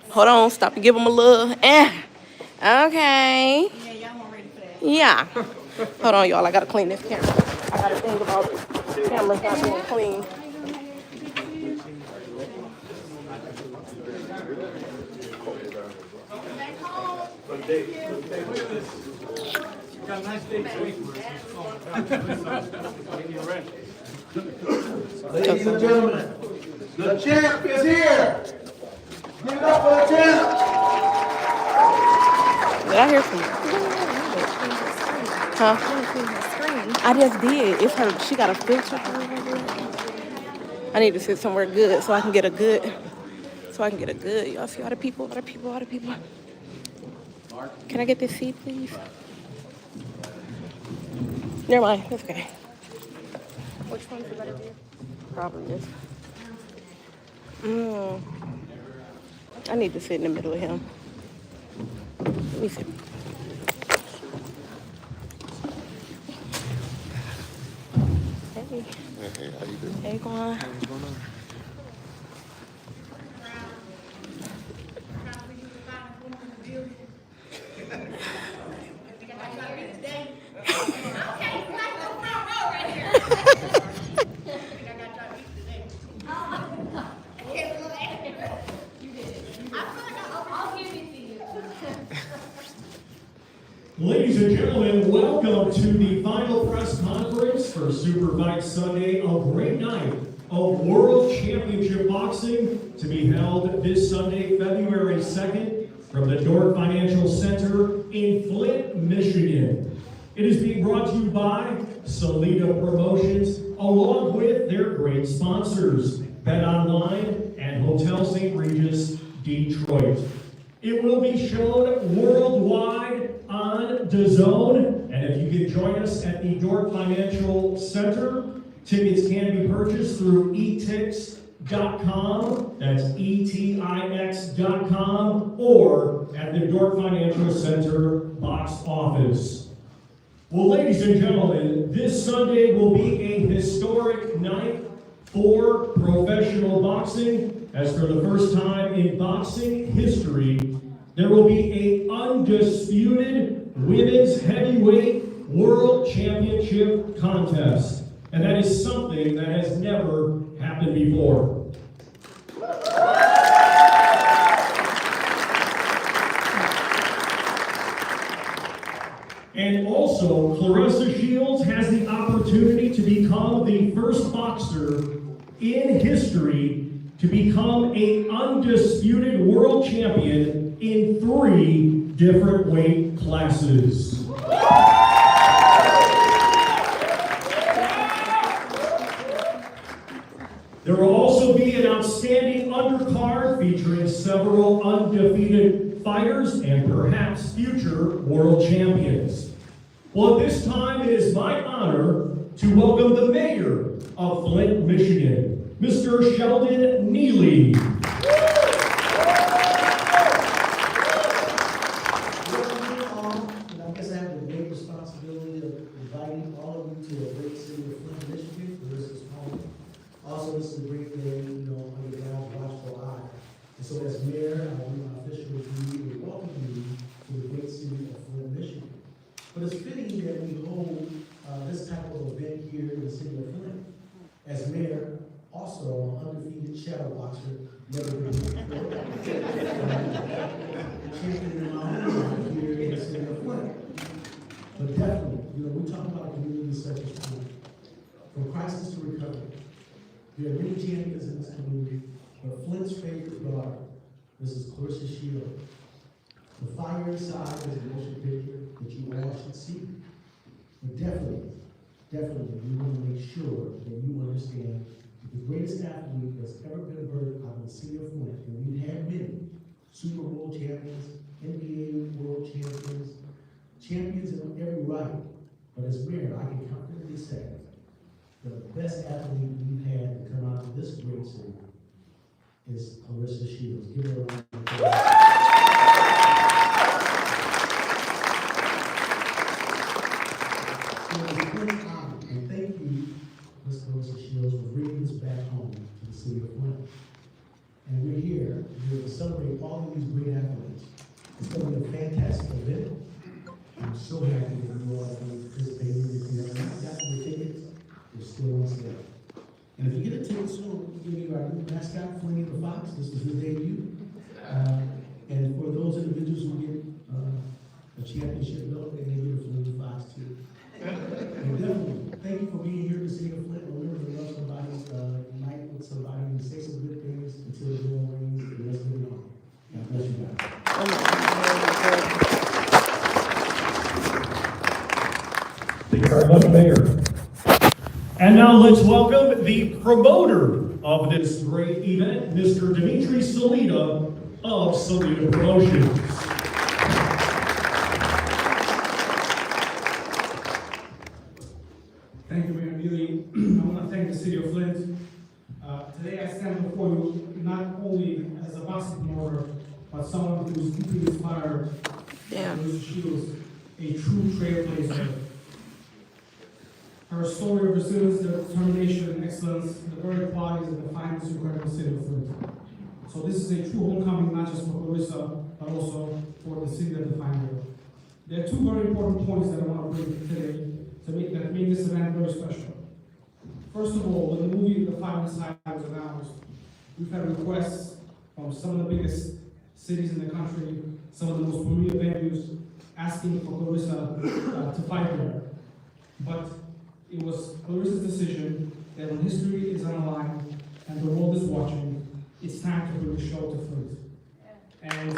Hold on, stop and give them a little. Okay. Yeah, y'all weren't ready for that. Yeah. Hold on, y'all. I gotta clean this camera. I gotta think about cameras not being clean. Got a nice day today. Ladies and gentlemen, the champ is here. Give it up for the champ. Did I hear from you? Huh? I just did. It's her. She got a filter. I need to sit somewhere good so I can get a good. Y'all see all the people. Can I get this seat, please? Never mind. That's okay. Which one's the better view? Probably this. I need to sit in the middle of him. Let me see. Hey. Hey, how you doing? Hey, Quan. What's going on? Ladies and gentlemen, welcome to the final press conference for Super Fight Sunday, a great night of World Championship Boxing to be held this Sunday, February 2nd, from the Dork Financial Center in Flint, Michigan. It is being brought to you by Salida Promotions, along with their great sponsors, Bet Online and Hotel St. Regis, Detroit. It will be shown worldwide on DAZN, and if you can join us at the Dork Financial Center, tickets can be purchased through etix.com, that's etix.com, or at the Dork Financial Center box office. Well, ladies and gentlemen, this Sunday will be a historic night for professional boxing, as for the first time in boxing history, there will be an undisputed women's heavyweight world championship contest. And that is something that has never happened before. And also, Claressa Shields has the opportunity to become the first boxer in history to become an undisputed world champion in 3 different weight classes. There will also be an outstanding undercard featuring several undefeated fighters and perhaps future world champions. Well, at this time, it is my honor to welcome the mayor of Flint, Michigan, Mr. Sheldon Neely. I guess I have the great responsibility of inviting all of you to a great city of Flint, Michigan, for this is home. Also, this is a great day, under God's watchful eye. And so as mayor, I want my official duty to welcome you to the great city of Flint, Michigan. But it's fitting that we hold this type of event here in the city of Flint. As mayor, also an undefeated shadow boxer, never been before. Champion in my own right here in the city of Flint. But definitely, we're talking about a community such as Flint. From crisis to recovery. There are many champions in this community, but Flint's favorite daughter, Mrs. Claressa Shields. The fire inside is a motion picture that you all should see. But definitely, we want to make sure that you understand that the greatest athlete that's ever been birthed out of the city of Flint, and we've had many, Super Bowl champions, NBA world champions, champions in every right. But as mayor, I can confidently say that the best athlete we've had to come out of this great city is Claressa Shields. Give her a round of applause. And thank you, Ms. Claressa Shields, for bringing this back home to the city of Flint. And we're here to celebrate celebrate all of these great athletes. It's going to be a fantastic event. I'm so happy that you all are participating. If you have not gotten your tickets, they're still on sale. And if you get a ticket soon, we'll give you our new mascot, Flinny the Fox. This was his debut. And for those individuals who get a championship belt, they get a Flinny the Fox too. And definitely, thank you for being here to see the Flint. Remember to love somebody, unite with somebody, and say some good things until the door rings and the rest of it on. God bless you guys. Thank you very much, Mayor. And now let's welcome the promoter of this great event, Mr. Dimitri Salita of Salita Promotions. Thank you, Mayor Neely. I want to thank the city of Flint. Today I stand before you not only as a boxing promoter, but someone who's deeply inspired and she was a true trailblazer. Her story of resilience, determination, and excellence, the very qualities that define this incredible city of Flint. So this is a true homecoming, not just for Claressa, but also for the city that defined her. There are two very important points that I want to bring today that make this event very special. First of all, when the movie The Fight Inside was announced, we've had requests from some of the biggest cities in the country, some of the most premier venues, asking for Claressa to fight there. But it was Claressa's decision that when history is on the line and the world is watching, it's time to bring the show to Flint. And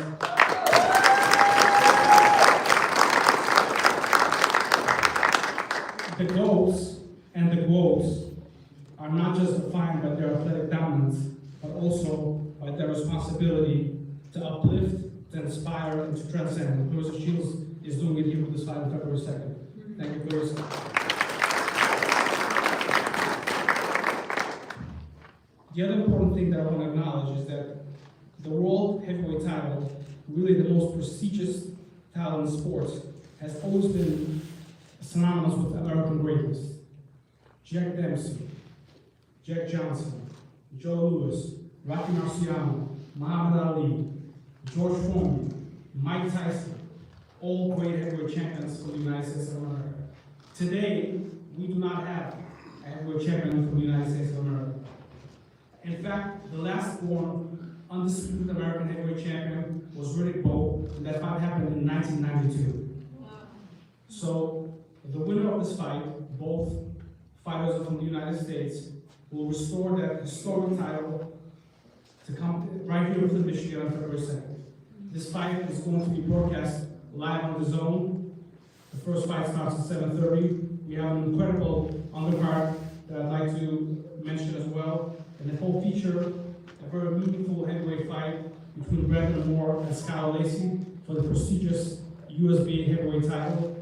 the GOATs and the GWOATs are not just defined by their athletic dominance, but also by their responsibility to uplift, to inspire, and to transcend. And Claressa Shields is doing it here with this fight on February 2nd. Thank you, Claressa. The other important thing that I want to acknowledge is that the world heavyweight title, really the most prestigious title in sports, has always been synonymous with American greatness. Jack Dempsey, Jack Johnson, Joe Louis, Rocky Marciano, Muhammad Ali, George Foreman, Mike Tyson, all great heavyweight champions for the United States of America. Today, we do not have a heavyweight champion for the United States of America. In fact, the last born undisputed American heavyweight champion was Riddick Bowe, and that fight happened in 1992. So, the winner of this fight, both fighters are from the United States, will restore that historic title to come right here within Michigan on February 2nd. This fight is going to be broadcast live on the Zone. The first fight starts at 7:30. We have an incredible undercard that I'd like to mention as well. And it will feature a very meaningful heavyweight fight between Brandon Moore and Scott Lacey for the prestigious USB heavyweight title.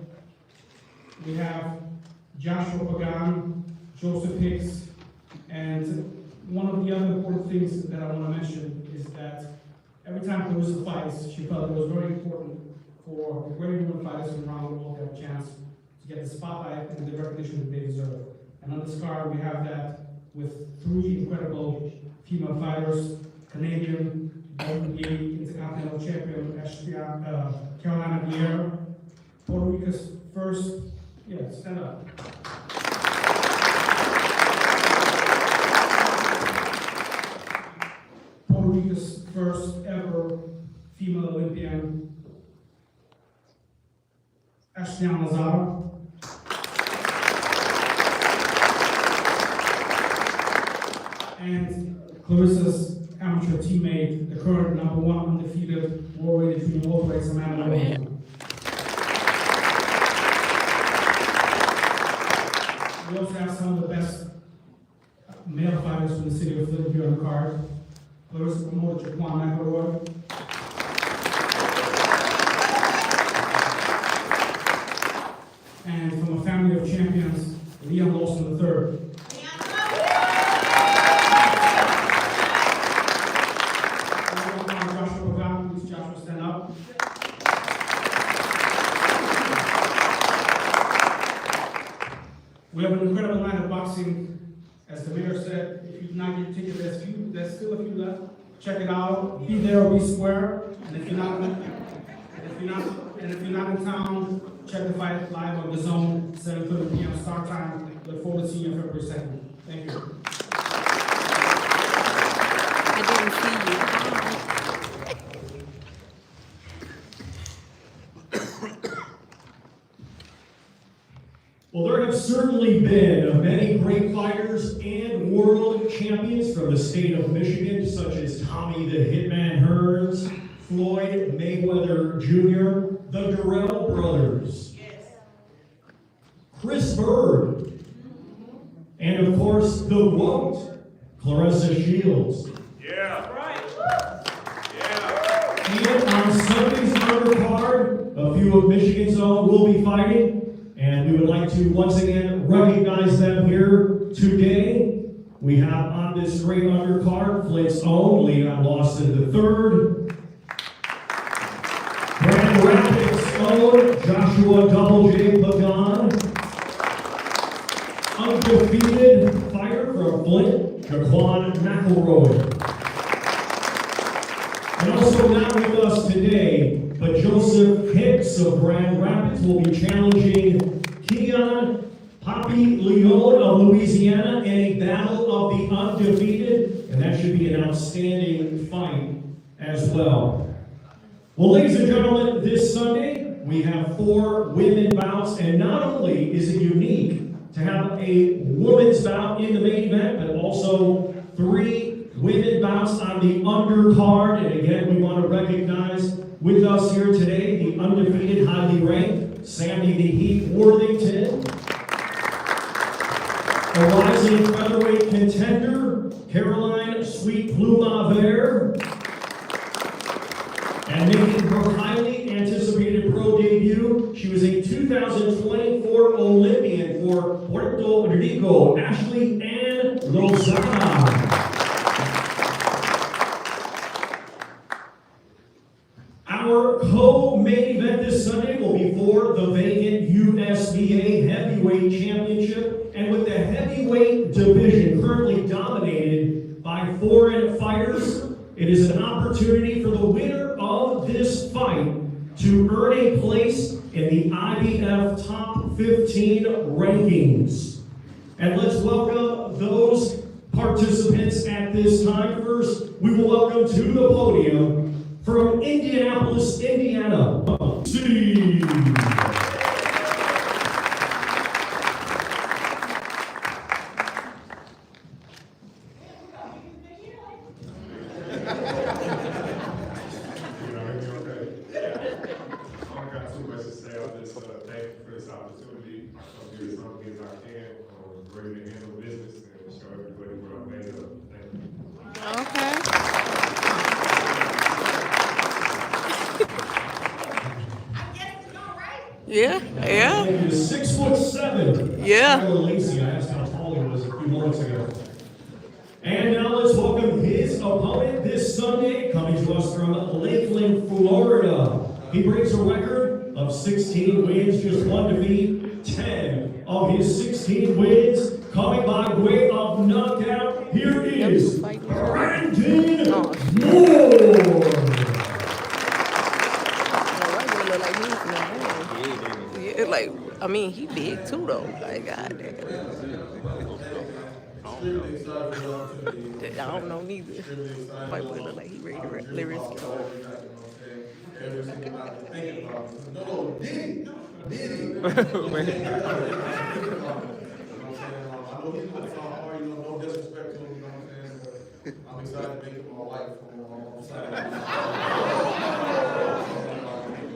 We have Joshua Pagan, Joseph Hicks, and one of the other important things that I want to mention is that every time Claressa fights, she felt it was very important for the great women fighters from around the world to have a chance to get the spotlight and the recognition that they deserve. And on this card, we have that with 3 incredible female fighters: Canadian, WBA Intercontinental Champion Carolina Vieira, Puerto Rico's first, stand up. Puerto Rico's first ever female Olympian, Ashton Lazara. And Claressa's amateur teammate, the current #1 undefeated world junior welterweight Amanda Nunes. We also have some of the best male fighters from the city of Flint here on the card. Claressa promoter Jaquan McElroy. And from a family of champions, Leon Lawson III. We have an incredible night of boxing. As the mayor said, if you did not get a ticket, there's still a few left. check it out. Be there or be square. And if you're not in town, check the fight live on the Zone, 7:30 p.m. start time. Look forward to seeing you on February 2nd. Thank you. I didn't see you. Well, there have certainly been many great fighters and world champions from the state of Michigan, such as Tommy the Hitman Hearns, Floyd Mayweather Jr., the Durrell brothers, Chris Bird, and of course, the GWOAT, Claressa Shields. Yeah. Right. Yeah. And on Sunday's undercard, a few of Michigan's own will be fighting. And we would like to once again recognize them here today. We have on this great undercard, Flint's own Leon Lawson III, Grand Rapids' own Joshua Double J Pagan, undefeated fighter from Flint, Jaquan McElroy. And also not with us today, but Joseph Hicks of Grand Rapids will be challenging Keon Papi Leon of Louisiana in a battle of the undefeated, and that should be an outstanding fight as well. Well, ladies and gentlemen, this Sunday we have 4 women bouts, and not only is it unique to have a women's bout in the main event, but also 3 women bouts on the undercard. And again, we want to recognize with us here today the undefeated, highly ranked Sammy the Heat Worthington, a rising featherweight contender, Caroline Sweet Plumavere, and making her highly anticipated pro debut, she was a 2024 Olympian for Puerto Rico, Ashley Ann Lozada. Our co-main event this Sunday will be for the vacant USBA Heavyweight Championship, and with the heavyweight division currently dominated by foreign fighters, it is an opportunity for the winner of this fight to earn a place in the IBF Top 15 rankings. And let's welcome those participants at this time. First, we will welcome to the podium from Indianapolis, Indiana, Steve. Yeah, yeah. He is 6'7". Yeah. Lacey, I asked how tall he was a few moments ago. And now let's welcome his opponent this Sunday, coming to us from Lakeland, Florida. He brings a record of 16 wins, just 1 defeat, 10 of his 16 wins coming by way of knockout. Here is Brandon Moore. Like, I mean, he big too, though. Like, goddamn. I don't know neither. Like, boy look like he ready to risk it all. No disrespect to him, you know what I'm saying? But I'm excited to make him my wife.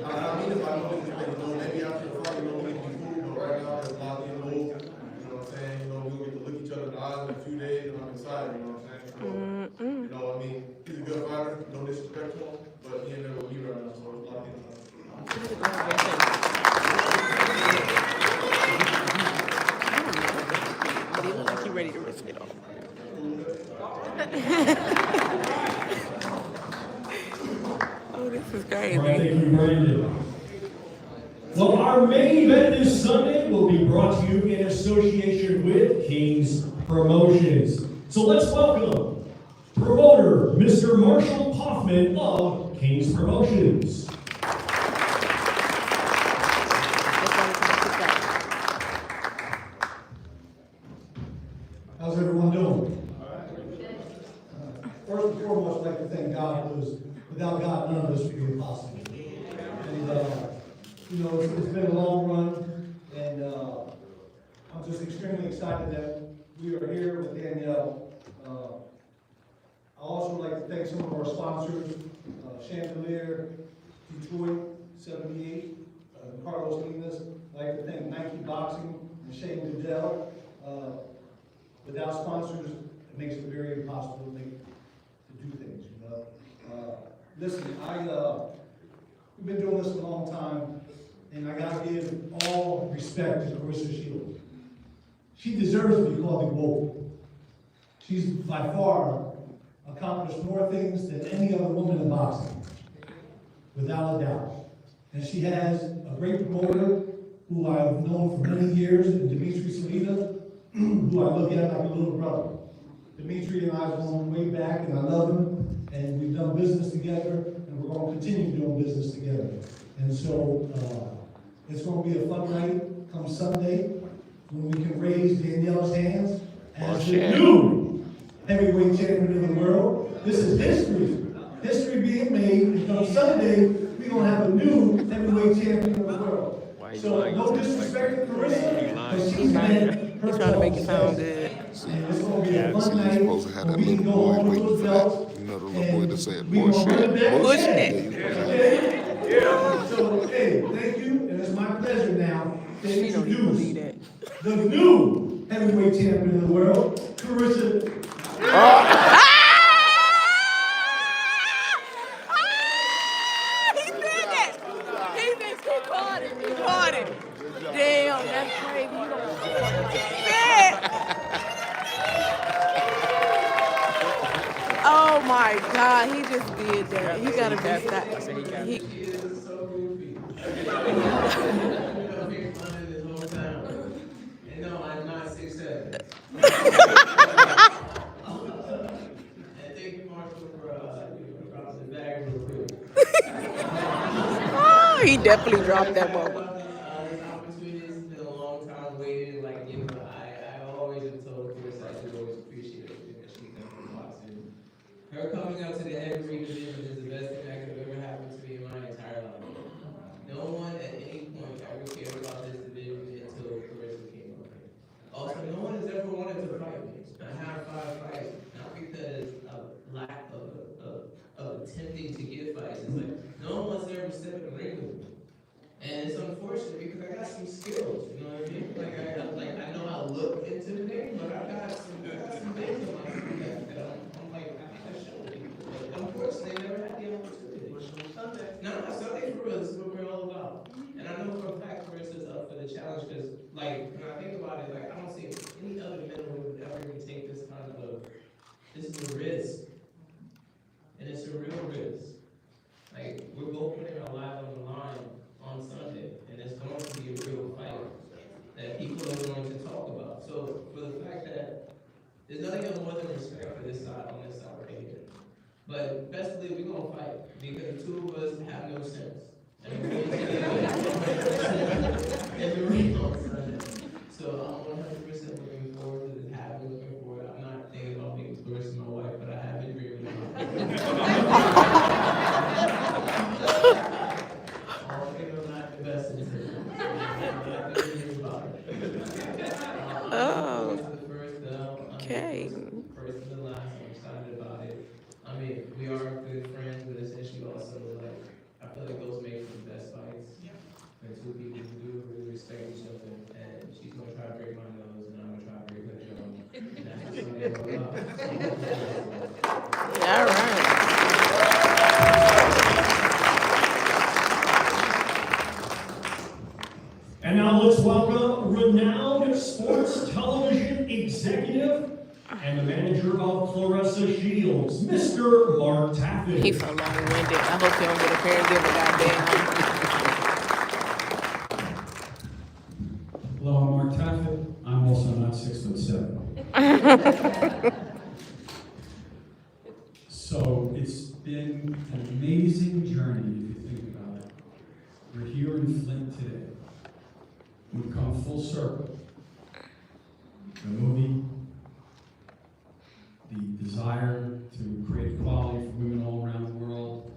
I mean, if I know he's maybe after the fight, we can be cool, but right now, there's a lot of move. You know what I'm saying? We'll get to look each other in the eyes in a few days, and I'm excited, you know what I'm saying? So, you know what I mean? He's a good fighter, no disrespect to him, but he ain't there with me right now, so there's a lot of things. He look like he ready to risk it all. Oh, this is crazy. All right, thank you, Brandon. Well, our main event this Sunday will be brought to you in association with King's Promotions. So let's welcome promoter, Mr. Marshall Kaufman of King's Promotions. How's everyone doing? First and foremost, I'd like to thank God, because without God, none of this would be possible. And, you know, it's been a long run, and I'm just extremely excited that we are here with Danielle. I also like to thank some of our sponsors, Chandelier, Detroit, 78, Carlos Linas. I'd like to thank Nike Boxing and Shane Goodell. Without sponsors, it makes it very impossible to do things, you know. Listen, we've been doing this a long time, and I gotta give all respect to Claressa Shields. She deserves to be called the GWOAT. She's by far accomplished more things than any other woman in boxing, without a doubt. And she has a great promoter who I've known for many years, Dimitri Salita, who I look at like a little brother. Dimitri and I have gone way back, and I love him, and we've done business together, and we're going to continue doing business together. And so it's going to be a fun night come Sunday when we can raise Danielle's hands as the new heavyweight champion of the world. This is history. History being made, and on Sunday, we're going to have a new heavyweight champion of the world. So no disrespect to Claressa, but she's been He's trying to make it sound good. it's going to be a fun So you're night. supposed to have that little boy waiting for that. You know, the little boy that said, bullshit. Bullshit. So, hey, thank you, and it's my pleasure now to She don't even believe introduce that. the new heavyweight champion of the world, Claressa. He caught it. He caught it. Damn, that's crazy. You don't shit. Oh my God, he just did that. He gotta be stopped. No, I'm not 6'7". And thank you, Marshall, for dropping the bag real quick. Oh, he definitely dropped that moment. This opportunity has been a long time waiting. Like, you know, I always have told Chris I should always appreciate everything that she's done for boxing. Her coming out to the heavyweight division is the best thing that could have ever happened to me in my entire life. No one at any point ever cared about this division until Claressa came up here. Also, no one has ever wanted to fight me. I have 5 fights, not because of lack of attempting to get fights. It's like, no one wants to ever step in the ring with me. And it's unfortunate because I got some skills, you know what I mean? Like I know how to look intimidating, but I got some things in my life that I'm like, I gotta show people. But unfortunately, I never had the opportunity. No, Sunday for real, this is what we're all about. And I know for a fact Claressa's up for the challenge because, like, when I think about it, like, I don't see any other middleweight would ever even take this kind of this is a risk. And it's a real risk. Like, we're both putting our lives on the line on Sunday, and it's going to be a real fight that people are going to talk about. So, for the fact that there's nothing else more than respect for this side, on this side right here. But best believe we're going to fight, because the two of us have no sense. And we're going to in the ring on Sunday. So, I'm 100% looking forward to this, have been looking forward. I'm not thinking about being close to my wife, but I have been dreaming about it. Oh, okay. First and the last, I'm excited about it. I mean, we are good friends, but essentially also, like, I feel like those make for the best fights. And two people who do really respect each other, and she's gonna try to break my nose, and I'm gonna try to break her jaw. And that's what Sunday all about. All right. And now let's welcome renowned sports television executive and the manager of Claressa Shields, Mr. Mark Taffet. He so long-winded. I hope he don't get a pair and give a goddamn. Hello, I'm Mark Taffet. I'm also not 6'7". So it's been an amazing journey if you think about it. We're here in Flint today. We've come full circle. The movie, the desire to create equality for women all around the world,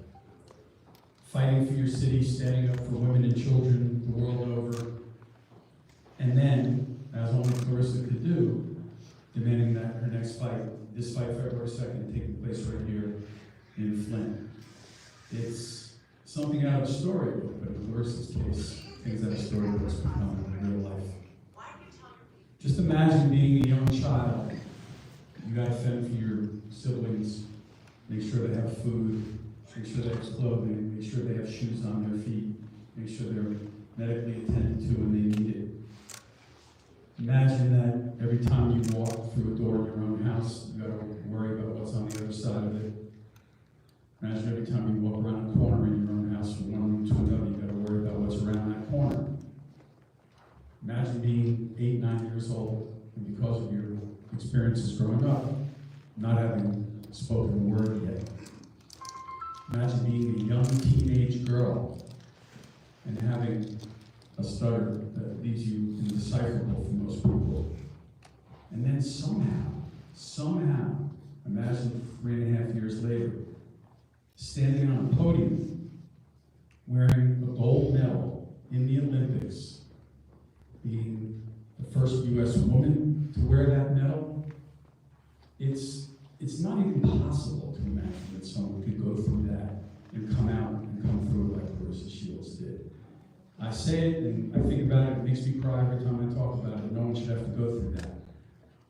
fighting for your city, standing up for women and children the world over, and then, as only Claressa could do, demanding that her next fight, this fight February 2nd, taking place right here in Flint. It's something out of a storybook, but in Claressa's case, things out of storybooks become real life. Just imagine being a young child. You gotta fend for your siblings, make sure they have food, make sure they have clothing, make sure they have shoes on their feet, make sure they're medically attended to when they need it. Imagine that every time you walk through a door in your own house, you gotta worry about what's on the other side of it. Imagine every time you walk around a corner in your own house from one room to another, you gotta worry about what's around that corner. Imagine being 8, 9 years old, and because of your experiences growing up, not having spoken a word yet. Imagine being a young teenage girl and having a stutter that leaves you indecipherable for most people. And then somehow, imagine 3.5 years later, standing on a podium, wearing a gold medal in the Olympics, being the first U.S. woman to wear that medal. It's not even possible to imagine that someone could go through that and come out and come through it like Claressa Shields did. I say it and I think about it, it makes me cry every time I talk about it. No one should have to go through that.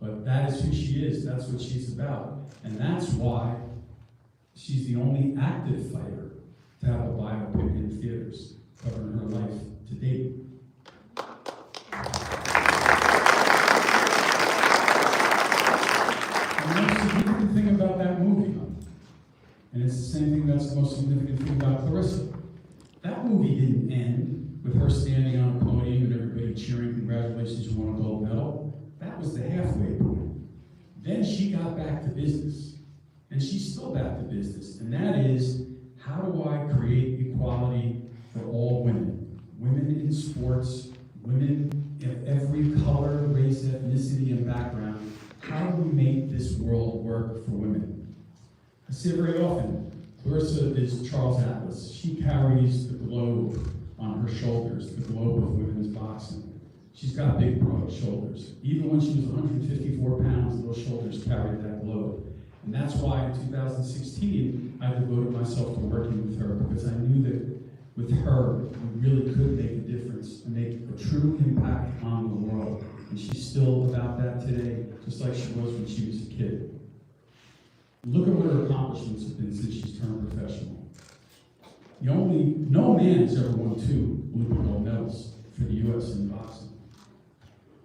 But that is who she is, that's what she's about. And that's why she's the only active fighter to have a biopic in theaters covering her life to date. The most significant thing about that movie, and it's the same thing that's the most significant thing about Claressa, that movie didn't end with her standing on a podium and everybody cheering, congratulations, you won a gold medal. That was the halfway point. Then she got back to business, and she's still back to business, and that is, how do I create equality for all women? Women in sports, women of every color, race, ethnicity, and background. How do we make this world work for women? I say it very often, Claressa is Charles Atlas. She carries the globe on her shoulders, the globe of women's boxing. She's got big, broad shoulders. Even when she was 154 pounds, those shoulders carried that globe. And that's why in 2016, I devoted myself to working with her, because I knew that with her, we really could make a difference and make a true impact on the world. And she's still about that today, just like she was when she was a kid. Look at what her accomplishments have been since she's turned professional. No man has ever won 2 Olympic gold medals for the U.S. in boxing.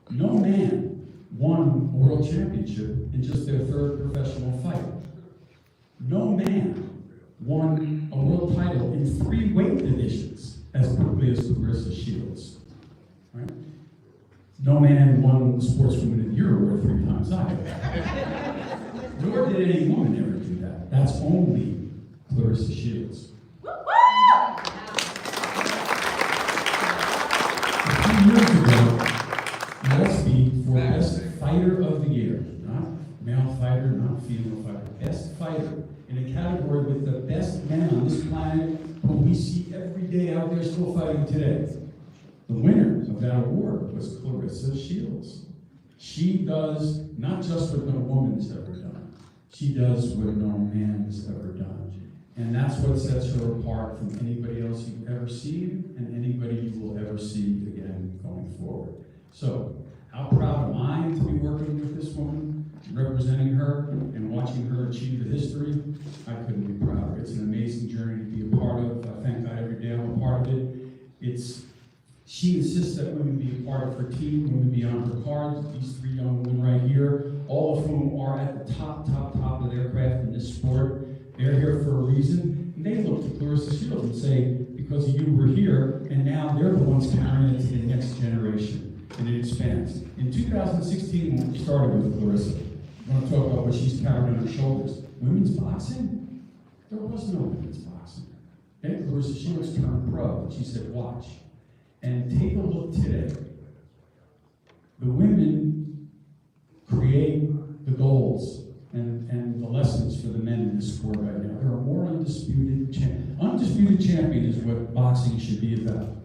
No man won a world championship in just their 3rd professional fight. No man won a world title in 3 weight divisions as quickly as Claressa Shields. Right? No man won the Sportswoman of the Year award 3 times either. Nor did any woman ever do that. That's only Claressa Shields. A few years ago, USP for Best Fighter of the Year, not male fighter, not female fighter, best fighter in a category with the best men on this planet who we see every day out there still fighting today. The winner of that award was Claressa Shields. She does not just what no woman's ever done, she does what no man's ever done. And that's what sets her apart from anybody else you've ever seen and anybody you will ever see again going forward. So, how proud am I to be working with this woman, representing her, and watching her achieve the history? I couldn't be prouder. It's an amazing journey to be a part of. I thank God every day I'm a part of it. She insists that women be a part of her team, women be on her cards. These 3 young women right here, all of whom are at the top of their craft in this sport. They're here for a reason. And they look to Claressa Shields and say, because of you, we're here, and now they're the ones carrying it to the next generation. And it expands. In 2016, when we started with Claressa, I want to talk about what she's carried on her shoulders. Women's boxing? There was no women's boxing. And Claressa, she was turned pro, and she said, watch. And take a look today. The women create the goals and the lessons for the men in this sport right now. There are more undisputed champions. Undisputed champion is what boxing should be about.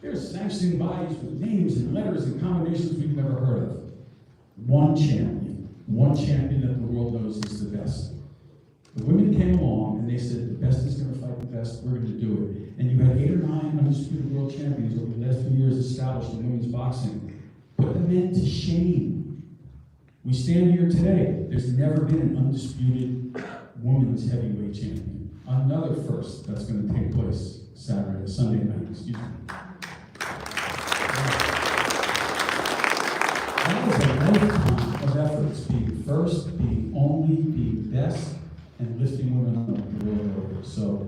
There's sanctioning bodies with names and letters and combinations we've never heard of. One champion that the world knows is the best. The women came along and they said, the best is going to fight the best, we're going to do it. And you had 8 or 9 undisputed world champions over the last few years established in women's boxing. Put the men to shame. We stand here today. There's never been an undisputed women's heavyweight champion. Another first that's going to take place Sunday night, excuse me. That was a lifetime of efforts, being first, being only, being best, and lifting women up the world over. So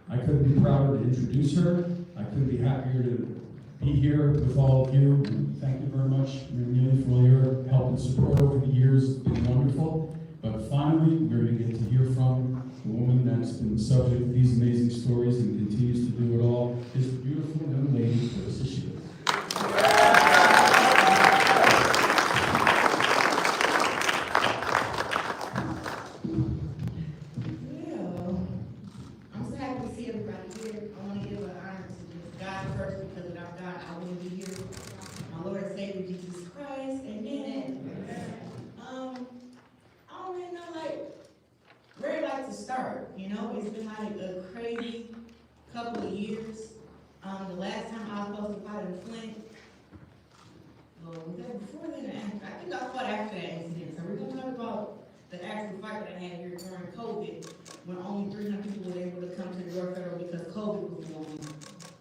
I couldn't be prouder to introduce her. I couldn't be happier to be here with all of you. And thank you very much, Amelia, for all your help and support over the years. It's been wonderful. But finally, we're going to get to hear from the woman that's been the subject of these amazing stories and continues to do it all. This beautiful young lady, Claressa Shields. Couple of years. The last time I was supposed to fight in Flint, was that before then or after? I think I fought after that incident. So we're going to talk about the actual fight that I had here during COVID, when only 300 people were able to come to the Door Federal because COVID was going on.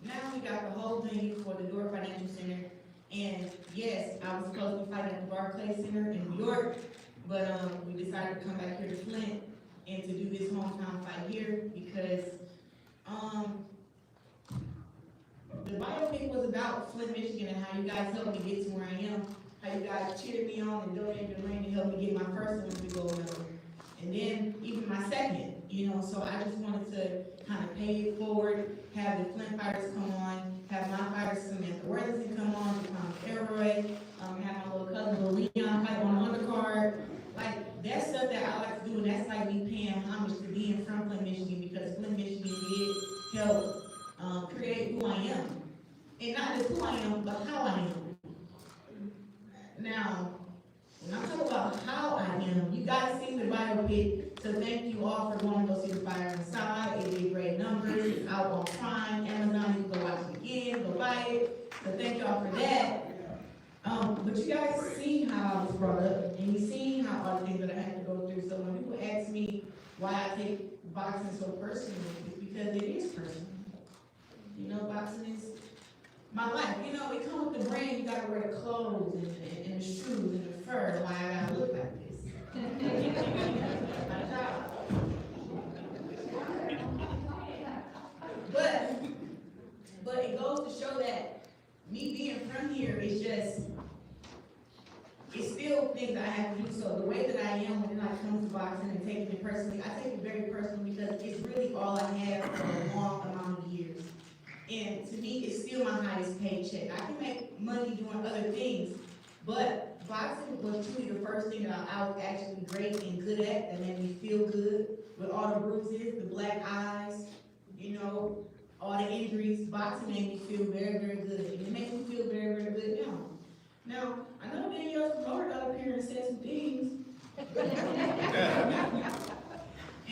Now we got the whole venue for the Door Financial Center. And yes, I was supposed to be fighting at the Barclays Center in New York, but we decided to come back here to Flint and to do this hometown fight here because the biopic was about Flint, Michigan, and how you guys helped me get to where I am. How you guys cheered me on and donated the ring to help me get my first Olympic gold medal. And then even my second, so I just wanted to kind of pay it forward, have the Flint fighters come on, have my fighters, Samantha Worthington, come on, Tom Elroy, have my little cousin Leon fight on the undercard. Like, that's stuff that I like to do, and that's like me paying homage to being from Flint, Michigan, because Flint, Michigan did help create who I am. And not just who I am, but how I am. Now, when I talk about how I am, you guys seen the biopic, so thank you all for going to go see the Fire Inside. It did great numbers, it's out on Prime, Amazon, you can go watch it again, go buy it. So thank y'all for that. But you guys see how I was brought up, and you see how all the things that I had to go through. So when people ask me why I take boxing so personally, it's because it is personal. Boxing is my life. It comes with the brand. You gotta wear the clothes and the shoes and the fur. Why I gotta look like this? My job. But it goes to show that me being from here is just, it's still things that I have to do. So the way that I am when I come to boxing and taking it personally, I take it very personally because it's really all I have for a long amount of years. And to me, it's still my highest paycheck. I can make money doing other things, but boxing was truly the first thing that I was actually great and good at, that made me feel good with all the bruises, the black eyes, all the injuries. Boxing made me feel very, very good. And it makes me feel very, very good now. Now, I know Danielle's promoter got up here and said some things.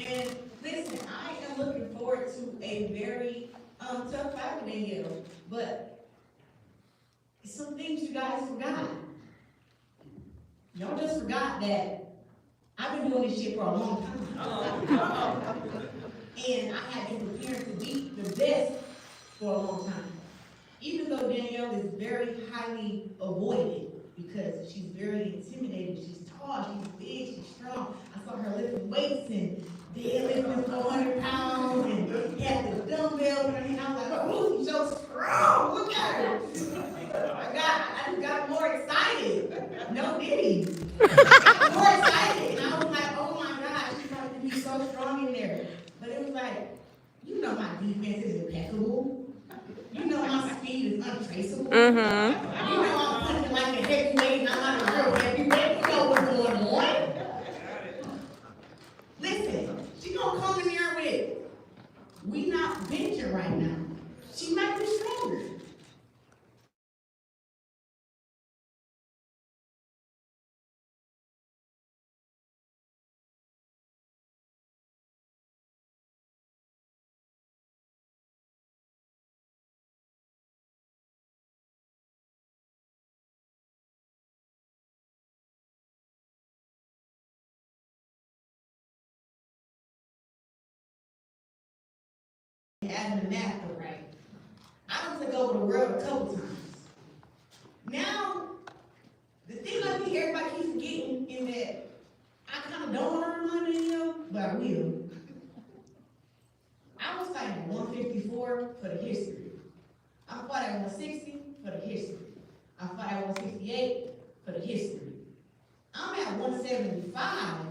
And listen, I am looking forward to a very tough fight with Danielle, but some things you guys forgot. Y'all just forgot that I've been doing this shit for a long time. And I have been preparing to beat the best for a long time. Even though Danielle is very highly avoided because she's very intimidating, she's tall, she's big, she's strong. I saw her lifting weights and deadlifting 400 pounds and had the dumbbell, and I was like, oh, she's so strong, look at her. I just got more excited. No diddy. More excited. And I was like, oh my God, she's going to be so strong in there. defense is impeccable. You know my speed is untraceable. Mm-hmm. You know I'm punching like a heavyweight and I'm not a real heavyweight. You know what's going on. Listen, she gonna come in here with, we not benching right now. She might be stronger. Having the math right. I done took over the world a couple times. Now, the thing I think everybody keeps forgetting is that I kind of don't want to earn money, but I will. I was fighting at 154 for the history. I fought at 160 for the history. I fought at 168 for the history. I'm at 175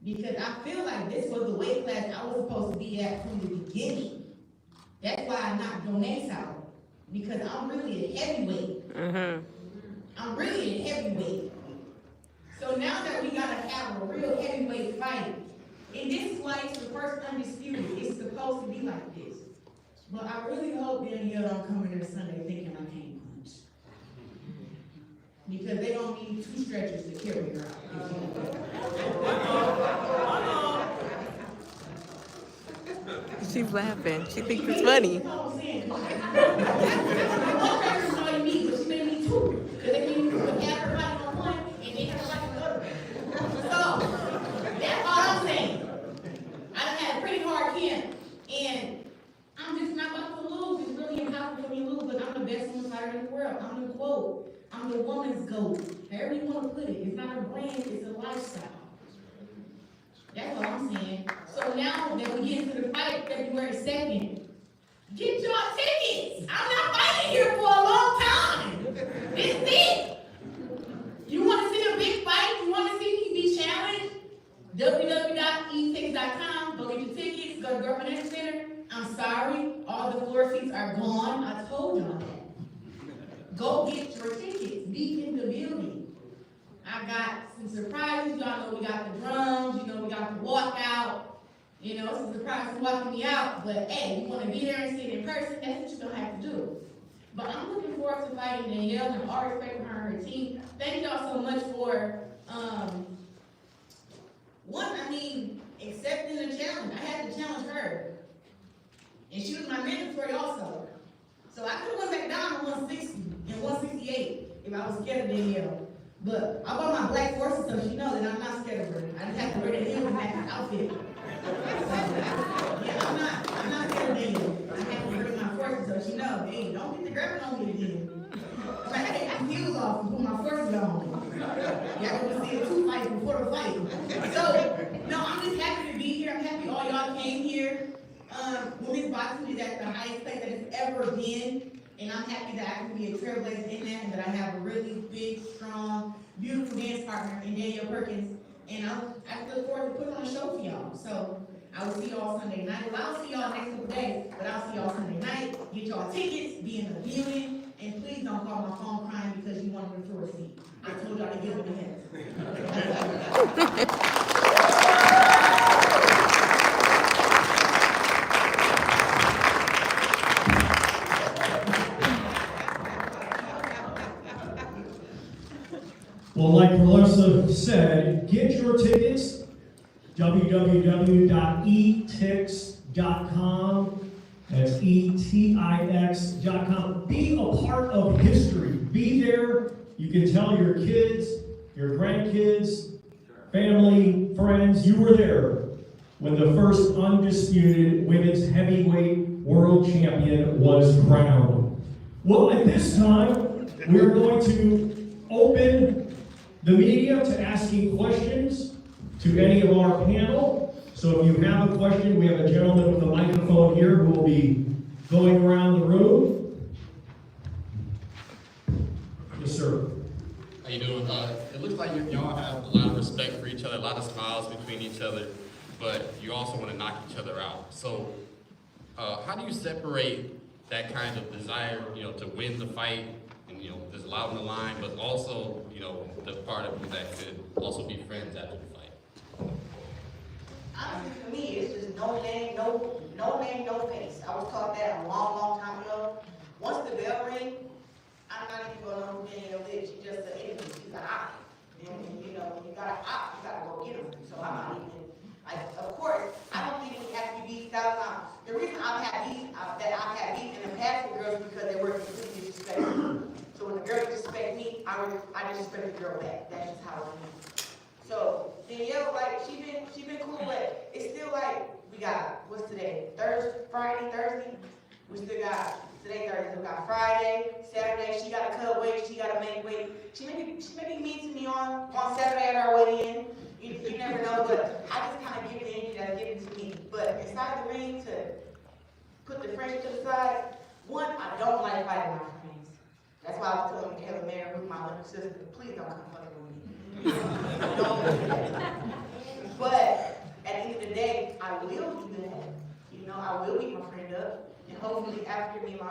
because I feel like this was the weight class I was supposed to be at from the beginning. That's why I knocked Donace out, because I'm really a heavyweight. Mm-hmm. I'm really a heavyweight. So now that we gotta have a real heavyweight fight, and this is why it's the first Undisputed, it's supposed to be like this. But I really hope Danielle don't come in there Sunday thinking I can't punch. Because they don't need 2 stretchers to carry her out. She's laughing. She thinks it's funny. That's all I'm saying. One person all you need, but she may need 2. Because they need to have everybody on one and then everybody on the other. So, that's all I'm saying. I done had a pretty hard camp, and I'm just not about to lose. It's really impossible for me to lose, but I'm the best woman fighter in the world. I'm the GWOAT. I'm the woman's GOAT. However you want to put it. It's not a brand, it's a lifestyle. That's all I'm saying. So now that we get into the fight February 2nd, get y'all tickets. I'm not fighting here for a long time. This is it. You want to see a big fight? You want to see me be challenged? www.etickets.com. Go get your tickets. Go to Government Energy Center. I'm sorry. All the floor seats are gone. I told y'all that. Go get your tickets. Be in the building. I got some surprises. Y'all know we got the drums. You know we got the walkout. You know, it's a surprise for walking me out. But hey, you want to be there and see it in person, that's what you're going to have to do. But I'm looking forward to fighting Danielle and all respect for her and her team. Thank y'all so much for, accepting the challenge. I had to challenge her. And she was my mandatory also. So I could have went back down to 160 and 168 if I was scared of Danielle. But I bought my black forces so she knows that I'm not scared of her. I just have to wear the heels and match the outfit. Yeah, I'm not scared of Danielle. I have to wear my forces so she knows, hey, don't get the grabbing on me again. Like, I take my heels off and put my forces on. Yeah, I want to see a 2 fights before the fight. So, no, I'm just happy to be here. I'm happy all y'all came here. Women's boxing is at the highest place that it's ever been. And I'm happy that I can be a trailblazer in that and that I have a really big, strong, beautiful dance partner in Danielle Perkins. And I look forward to putting on a show for y'all. So I will see y'all Sunday night. Well, I'll see y'all next couple days, but I'll see y'all Sunday night. Get y'all tickets, be in the viewing, and please don't call my phone crying because you wanted a tour seat. I told y'all to give it a hint. Well, like Claressa said, get your tickets, www.etix.com. That's etix.com. Be a part of history. Be there. You can tell your kids, your grandkids, family, friends, you were there when the first undisputed women's heavyweight world champion was crowned. Well, at this time, we're going to open the media to asking questions to any of our panel. So if you have a question, we have a gentleman with a microphone here who will be going around the room. Yes, sir. How you doing? It looks like y'all have a lot of respect for each other, a lot of smiles between each other, but you also want to knock each other out. So how do you separate that kind of desire, to win the fight and, just allow on the line, but also, the part of you that could also be friends after the fight? Honestly, for me, it's just no name, no face. I was taught that a long, long time ago. Once the bell rings, I'm not even going to know who Danielle is. She's just an enemy. She's an eye. And you got an eye, you got to go get her. So I'm not even, of course, I don't think we have to be beat out. The reason I've had beef in the past with girls because they were completely disrespectful. So when the girl disrespect me, I disrespect the girl back. That's just how it is. So Danielle, she been cool, but it's still we got, what's today? Thursday? We still got, today Thursday, we got Friday, Saturday, she gotta cut weight, she gotta make weight. She may be mean to me on Saturday at our weigh-in. You never know, but I just kind of give the energy that's given to me. But inside the ring, to put the friendship to the side, one, I don't like fighting my friends. That's why I was telling Kayla Mayer, who's my little sister, please don't come fucking with me. Don't do that. But at the end of the day, I will do that. I will beat my friend up. And hopefully after me and my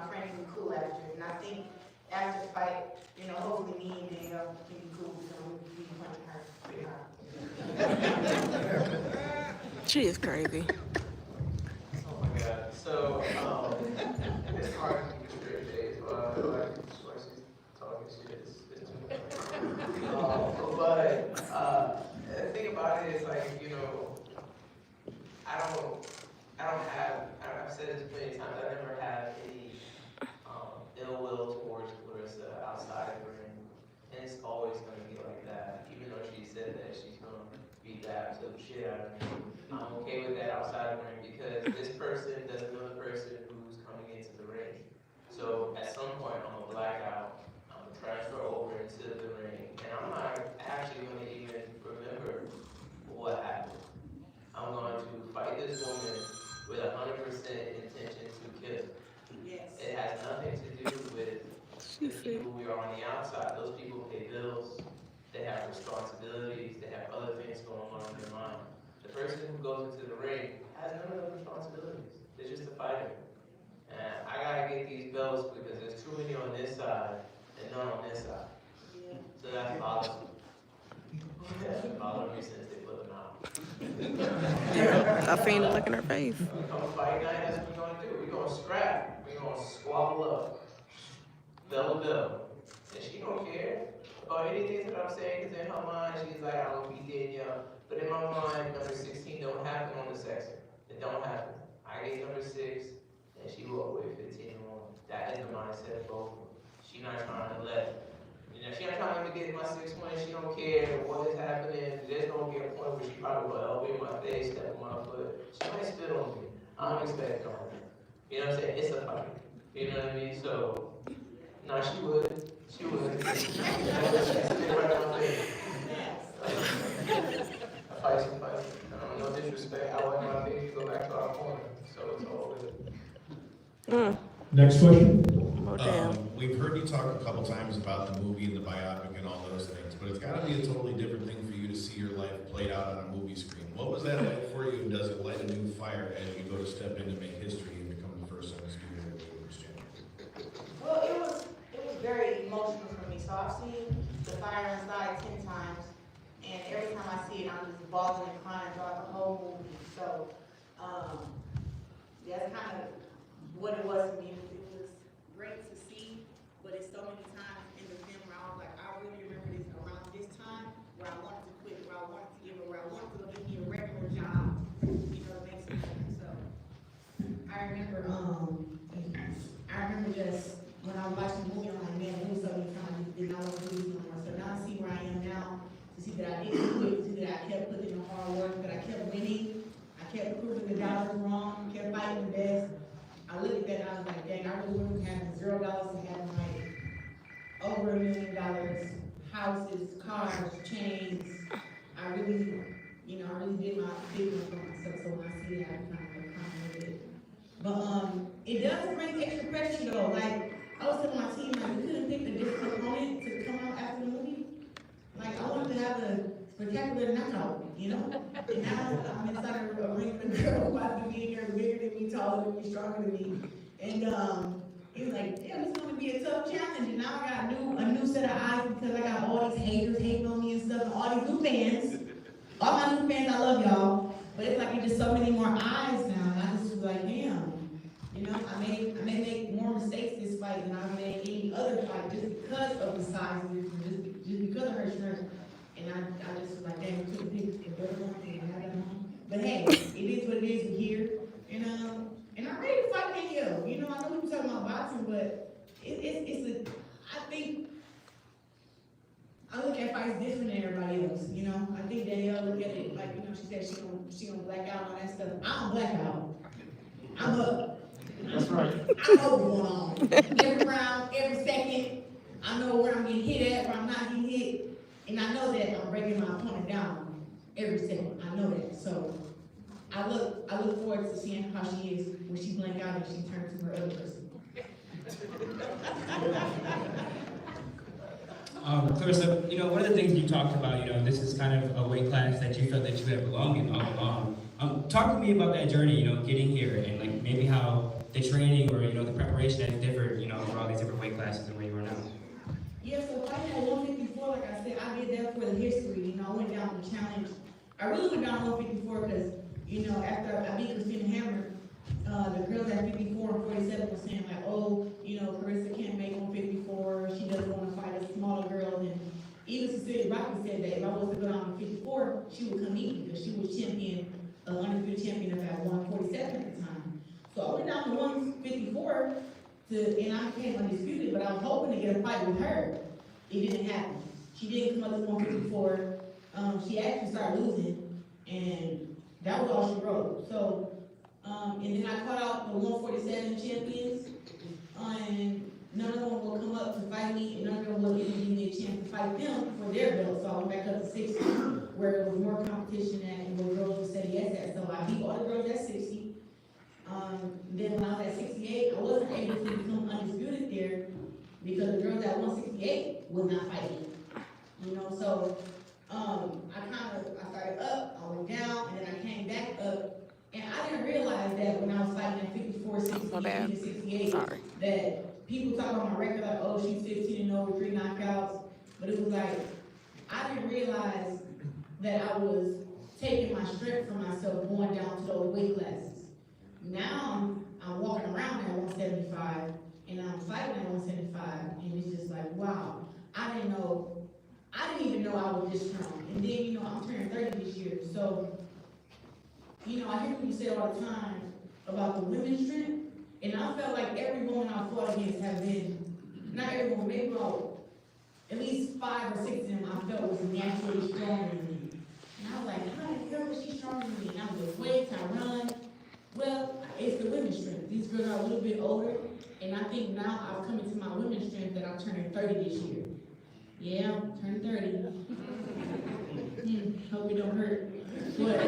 friend can be cool after. And I think after the fight, hopefully me and Danielle can be cool. So we can punch her pretty hard. She is crazy. Oh my God. So, it's hard to keep a straight face, but she's talking shit. It's too much. But the thing about it is, I've said this plenty of times, I never had any ill will towards Claressa outside of the ring. And it's always going to be like that. Even though she said that she's going to beat the absolute shit out of me, I'm okay with that outside of the ring because this person doesn't know the person who's coming into the ring. So at some point, I'm going to black out. I'm going to transfer over into the ring. And I'm not actually going to even remember what happened. I'm going to fight this woman with 100% intention to kill. Yes. It has nothing to do with the people we are on the outside. Those people pay bills, they have responsibilities, they have other things going on in their mind. The person who goes into the ring has none of those responsibilities. They're just a fighter. And I gotta get these belts because there's too many on this side and none on this side. Yeah. So that bothers me. That bothers me since they put them out. Yeah, I seen the look in her face. Come fight night, that's what we're gonna do. We're gonna scrap. We're gonna squabble up. Bell to bell. And she don't care about anything that I'm saying because in her mind, she's like, I don't beat Danielle. But in my mind, number 16 don't happen on the section. It don't happen. I get number 6, and she walk away 15 more. That is the mindset of both of them. She's not trying to she not trying to get my 6 points. She don't care what is happening. There's gonna be a point where she probably will elbow in my face, step on my foot. She might spit on me. I don't expect it on her. You know what I'm saying? It's a fight. You know what I mean? So, no, she would. She would. Spit right on my face. A fight's a fight. No disrespect. I want my baby to go back to our corner. So it's all good. Next question. Oh, damn. We've heard you talk a couple times about the movie and the biopic and all those things, but it's got to be a totally different thing for you to see your life played out on a movie screen. What was that like for you, and does it light a new fire as you go to step in to make history and become the first Undisputed World Champion? Well, it was very emotional for me. So I've seen The Fire Inside 10 times, and every time I see it, I'm just bawling and crying throughout the whole movie. So, that's kind of what it was for me. It was great to see, but it's so many times in the film where I was like, I really remember this around this time where I wanted to quit, where I wanted to give up, where I wanted to go get me a regular job, to make some money. So I remember just when I was watching the movie, I'm like, man, it was so many times did not want to do this no more. So now to see where I am now, to see that I didn't quit, to see that I kept putting in the hard work, that I kept winning, I kept proving the dollars wrong, kept fighting the best. I looked at that and I was like, dang, I really wouldn't have $0 to have over $1 million, houses, cars, chains. I really did my big one for myself. So when I see it, I kind of with it. But it does bring extra pressure though. Like I was telling my team, like we couldn't pick a different opponent to come out after the movie. Like I wanted to have a spectacular knockout, you know? And now I'm inside a ring with a girl who happens to be bigger than me, taller than me, stronger than me. And he was like, damn, it's gonna be a tough challenge. And now I got a new set of eyes because I got all these haters hating on me and stuff, and all these new fans. All my new fans, I love y'all. But it's like it's just so many more eyes now. And I just was like, damn. You know, I may make more mistakes this fight than I made any other fight just because of the size of it, just because of her strength. And I just was like, damn, it took a big better one thing. But hey, it is what it is. We're here. And I'm ready to fight Danielle. You know, I know we were talking about boxing, but I think I look at fights different than everybody else. You know, I think Danielle look at it like, you know, she said she gonna black out and all that stuff. I don't black out. I'm up. That's right. I know what's going on. Every round, every second, I know where I'm getting hit at, where I'm not getting hit, and I know that I'm breaking my opponent down every second. I know that. So I look forward to seeing how she is when she blank out and she turns to her other person. Claressa, you know, one of the things you talked about, you know, this is kind of a weight class that you felt that you had belonged in all along. Talk to me about that journey, you know, getting here and like maybe how the training or, you know, the preparation has differed, you know, for all these different weight classes and where you are now. Yeah, so fighting at 154, like I said, I did that for the history. You know, I went down the challenge. I really went down 154 because, you know, after I beat Christina Hammer, the girls at 54 and 47 were saying like, oh, you know, Claressa can't make 154. She doesn't want to fight a smaller girl. And even Cecilia Rocky said that if I was to go down to 54, she would come meet me because she was undisputed champion of at 147 at the time. So I went down to 154 and I became undisputed, but I was hoping to get a fight with her. It didn't happen. She didn't come up to 154. She actually started losing, and that was all she wrote. So, and then I caught out the 147 champions, and none of them will come up to fight me, and none of them will even give me a chance to fight them for their belt. So I went back up to 60, where there was more competition at, and where girls would say yes at. So I beat all the girls at 60. Then when I was at 68, I wasn't able to become undisputed there because the girls at 168 was not fighting. You know, so I started up, I went down, and then I came back up. And I didn't realize that when I was fighting at 54, 60, 68, that people talk about my record like, oh, she's 15-0 with 3 knockouts. But it was like, I didn't realize that I was taking my strength from myself going down to those weight classes. Now I'm walking around at 175 and I'm fighting at 175, and it's just like, wow, I didn't even know I was this strong. And then, you know, I'm turning 30 this year. So, you know, I hear what you say all the time about the women's strength, and I felt like every woman I fought against have been, not every woman, maybe about at least 5 or 6 of them I felt was naturally stronger than me. And I was like, how the hell was she stronger than me? And I was lift weights, I run. Well, it's the women's strength. These girls are a little bit older, and I think now I've come into my women's strength that I'm turning 30 this year. Yeah, I'm turning 30. Hope it don't hurt. But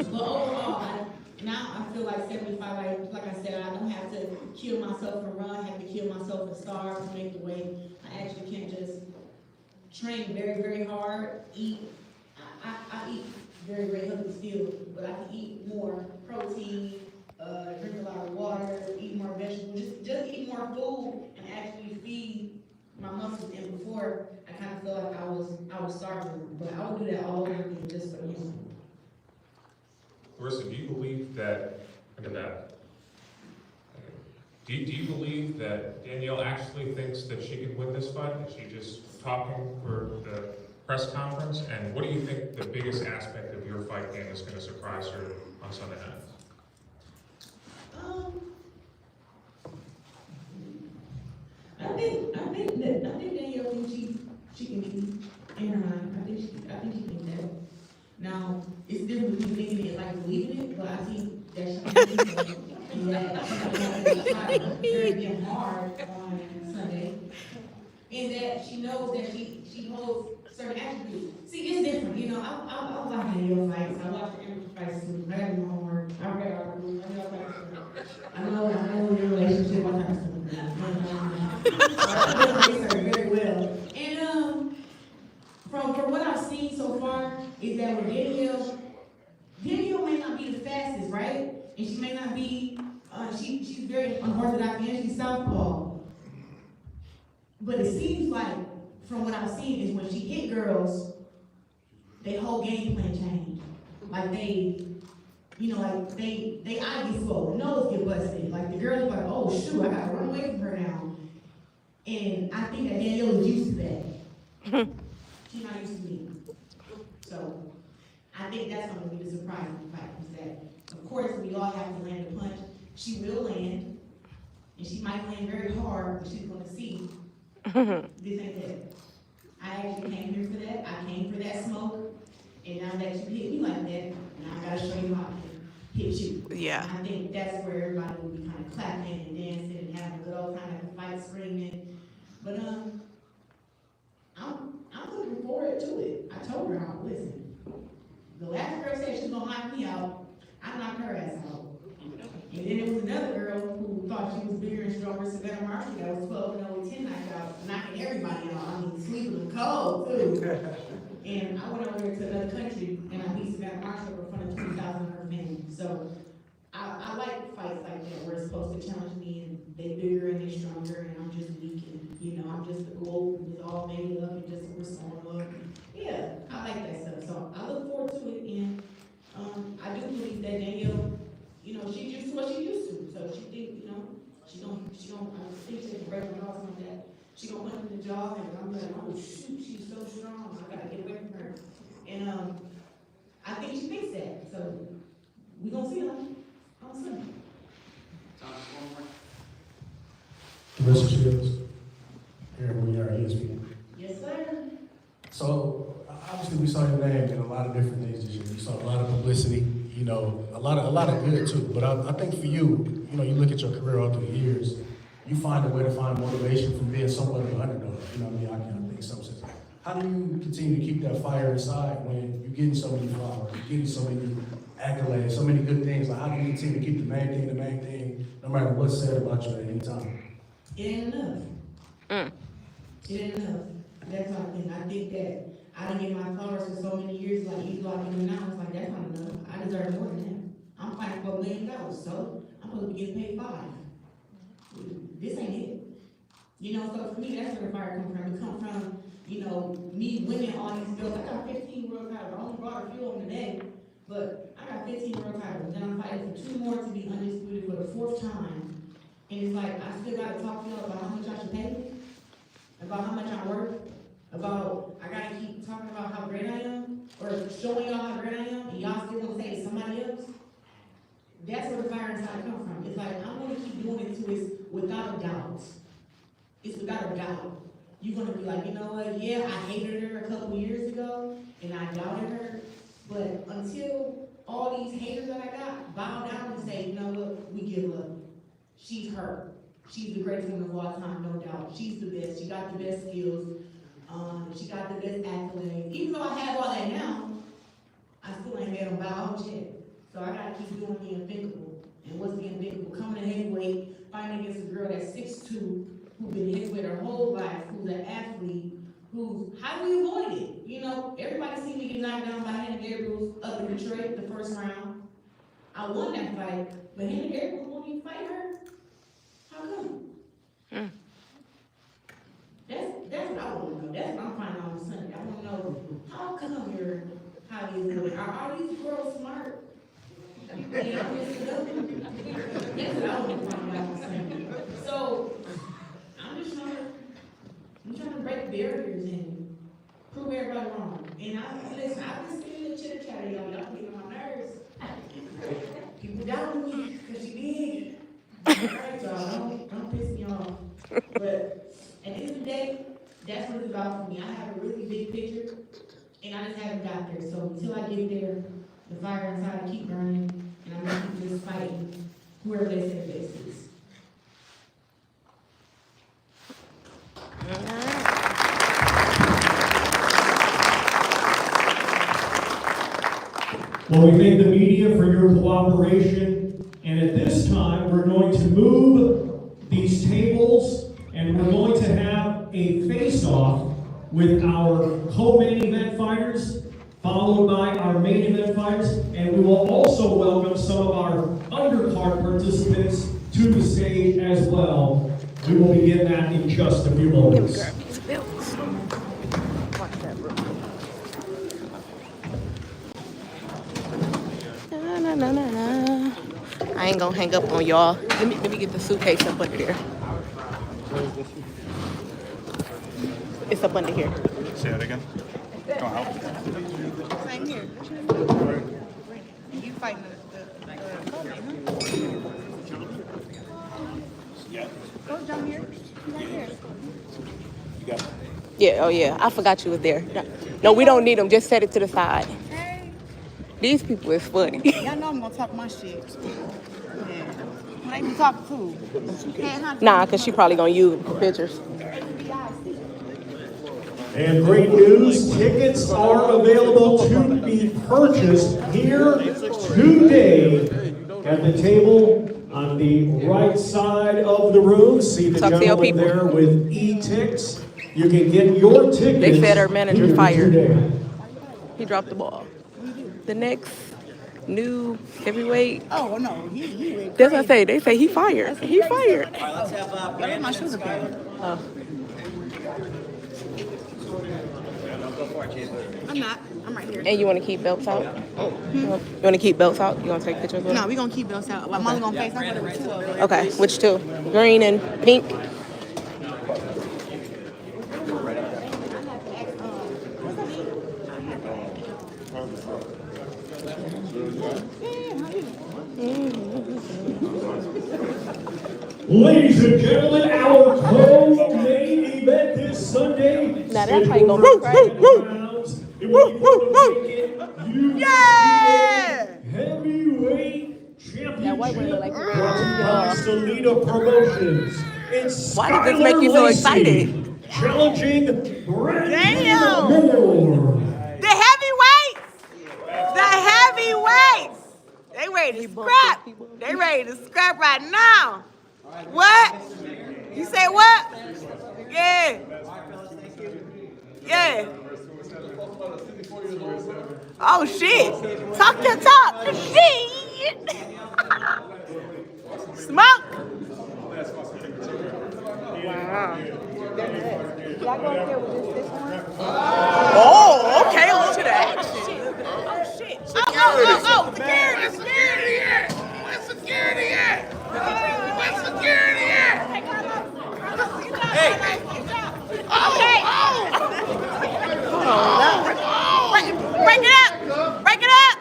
overall, now I feel like 75, like I said, I don't have to kill myself and run, I have to kill myself and starve to make the weight. I actually can't just train very, very hard, eat. I eat very, very healthy still, but I can eat more protein, drink a lot of water, eat more vegetables, just eat more food and actually feed my muscles. And before, I kind of felt like I was starving, but I would do that all over again just for you. Claressa, do you believe that, look at that. Do you believe that Danielle actually thinks that she can win this fight? Is she just talking for the press conference? And what do you think the biggest aspect of your fight game is going to surprise her on Sunday night? I think Danielle thinks she can beat me in her mind. I think she thinks that. Now, it's different between thinking it like believing it, but I think that she can beat me and that she's going to very damn hard on Sunday. And that she knows that she holds certain attributes. See, it's different, you know. I watch Danielle fights. I watch the amateur fights too. I have my homework. I read articles. I know fights. I know your relationship. I know stuff. I research very well. And from what I've seen so far, she's very unorthodox and she's southpaw. But it seems like, from what I've seen, is when she hit girls, their whole game plan changed. Like they, you know, like they eye get swollen, nose get busted. Like the girls are like, oh shoot, I gotta run away from her now. And I think that Danielle is used to that. She's not used to me. So I think that's gonna be the surprising fact is that, of course, we all have to land a punch. She will land, and she might land very hard, but she's gonna see this ain't that. I actually came here for that. I came for that smoke, and now that you hit me like that, now I gotta show you how to hit you. Yeah. And I think that's where everybody will be kind of clapping and dancing and having a good old time at the fight, screaming. But I'm looking forward to it. I told her, listen, the last girl said she was gonna knock me out. I knocked her ass out. And then there was another girl who thought she was bigger and stronger, Savannah Marshall, that was 12-0 with 10 knockouts, knocking everybody out. I mean, sleeping them cold, too. And I went over there to another country, and I beat Savannah Marshall in front of 20,000 of her family. So I like fights like that, where it's supposed to challenge me, and they bigger and they stronger, and I'm just weak, and, you know, I'm just the GWOAT, and it's all made up, and just a persona. Yeah, I like that stuff. So I look forward to it, and I do believe that Danielle, you know, she's used to what she's used to. So she think, you know, she don't, I think she can break her jaw or something like that. She gonna punch in the jaw, and I'm like, oh shoot, she's so strong, I gotta get away from her. And I think she thinks that. So we gonna see her on Sunday. Claressa Shields, here we are, ESPN. Yes, sir. So obviously we saw your name in a lot of different things this year. We saw a lot of publicity, you know, a lot of good too. But I think for you, you know, you look at your career all through the years, you find a way to find motivation from being somewhat of an underdog. You know what I mean? I think some sense. How do you continue to keep that fire inside when you're getting so many flowers, you're getting so many accolades, so many good things? Like, how do you continue to keep the main thing, no matter what's said about you at any time? It ain't enough. It ain't enough. That's what I think. I think that I didn't get my flowers for so many years, like even like even now, it's like that's not enough. I deserve more than that. I'm fighting for $1 million, so I'm supposed to be getting paid $5 million. This ain't it. You know, so for me, that's where the fire comes from. It comes from, you know, me winning all these belts. I got 15 world titles. I only brought a few of them today, but I got 15 world titles. Then I'm fighting for 2 more to be undisputed for the 4th time. And it's like, I still got to talk to y'all about how much I should pay me, about how much I'm worth, about, I got to keep talking about how great I am, or showing y'all how great I am, and y'all still want to say it's somebody else. That's where the fire inside comes from. It's like, I'm going to keep doing it till it's without a doubt. It's without a doubt. You're going to be like, you know what, yeah, I hated her a couple years ago, and I doubted her, but until all these haters that I got bow down and say, you know what, we give up. She's her. She's the greatest woman of all time, no doubt. She's the best. She got the best skills. She got the best accolades. Even though I have all that now, I still ain't made them bow out yet. So I gotta keep doing the unthinkable. And what's the unthinkable? Coming to heavyweight, fighting against a girl that's 6'2", who's been heavyweight her whole life, who's an athlete, how do we avoid it? You know, everybody seen me get knocked down by Hannah Gabriels up in Detroit the first round. I won that fight, but Hannah Gabriels won't even fight her. How come? That's what I want to know. That's what I'm finding on Sunday. I want to know, how come you're highly avoided? Are these girls smart? That's what I want to find out on Sunday. So, I'm trying to break barriers and prove everybody wrong. And I've been seeing the chitter chatter, y'all getting on my nerves. People down with me because she big. Alright, y'all, don't piss me off. But at the end of the day, that's what it's about for me. I have a really big picture, and I just haven't got there. So until I get there, the fire inside keep burning, and I'm gonna keep just fighting whoever they say the best is. Well, we thank the media for your cooperation. And at this time, we're going to move these tables, and we're going to have a face-off with our co-main event fighters, followed by our main event fighters, and we will also welcome some of our undercard participants to stage as well. We will begin that in just a few moments. Grab these belts. Watch that, bro. Na, na, na, na. I ain't gonna hang up on y'all. Let me get the suitcase up under there. It's up under here. Say that again. Go out. Same here. You fighting the Yeah. Go down here. Right here. You got it. Yeah, oh yeah. I forgot you was there. No, we don't need them. Just set it to the side. Hey. These people is funny. Y'all know I'm gonna talk my shit. Yeah. What ain't you talking to? Nah, because she probably gonna use them for pictures. And great news, tickets are available to be purchased here today at the table on the right side of the room. See the gentleman there with e-tics. You can get your tickets. They said our manager here fired. today. He dropped the ball. The next new heavyweight. Oh no, he went That's what I say. They say he fired. He fired. Let's have Brandon. My shoes are bad. Oh. I'm not. I'm right here. And you want to keep belts out? You want to keep belts out? You want to take pictures with them? No, we're gonna keep those out. I'm only gonna face up with two of them. Okay, which two? Green and pink? Ladies and gentlemen, our co-main event this Sunday. Now that's how you go woo, Yeah! Heavyweight championship. That white one look like Selena Promotions. It's why does this make you so excited? Challenging Damn! Moore. The heavyweights! The heavyweights! They ready to scrap. They ready to scrap right now. What? You say what? Yeah. Yeah. Oh shit. Talk your talk. Shit. Smoke. Wow. Oh, okay, look at that. Oh, shit. Oh, security. Security at? Where's security at? Where's security at? Hey. Okay. Break it up. Break it up.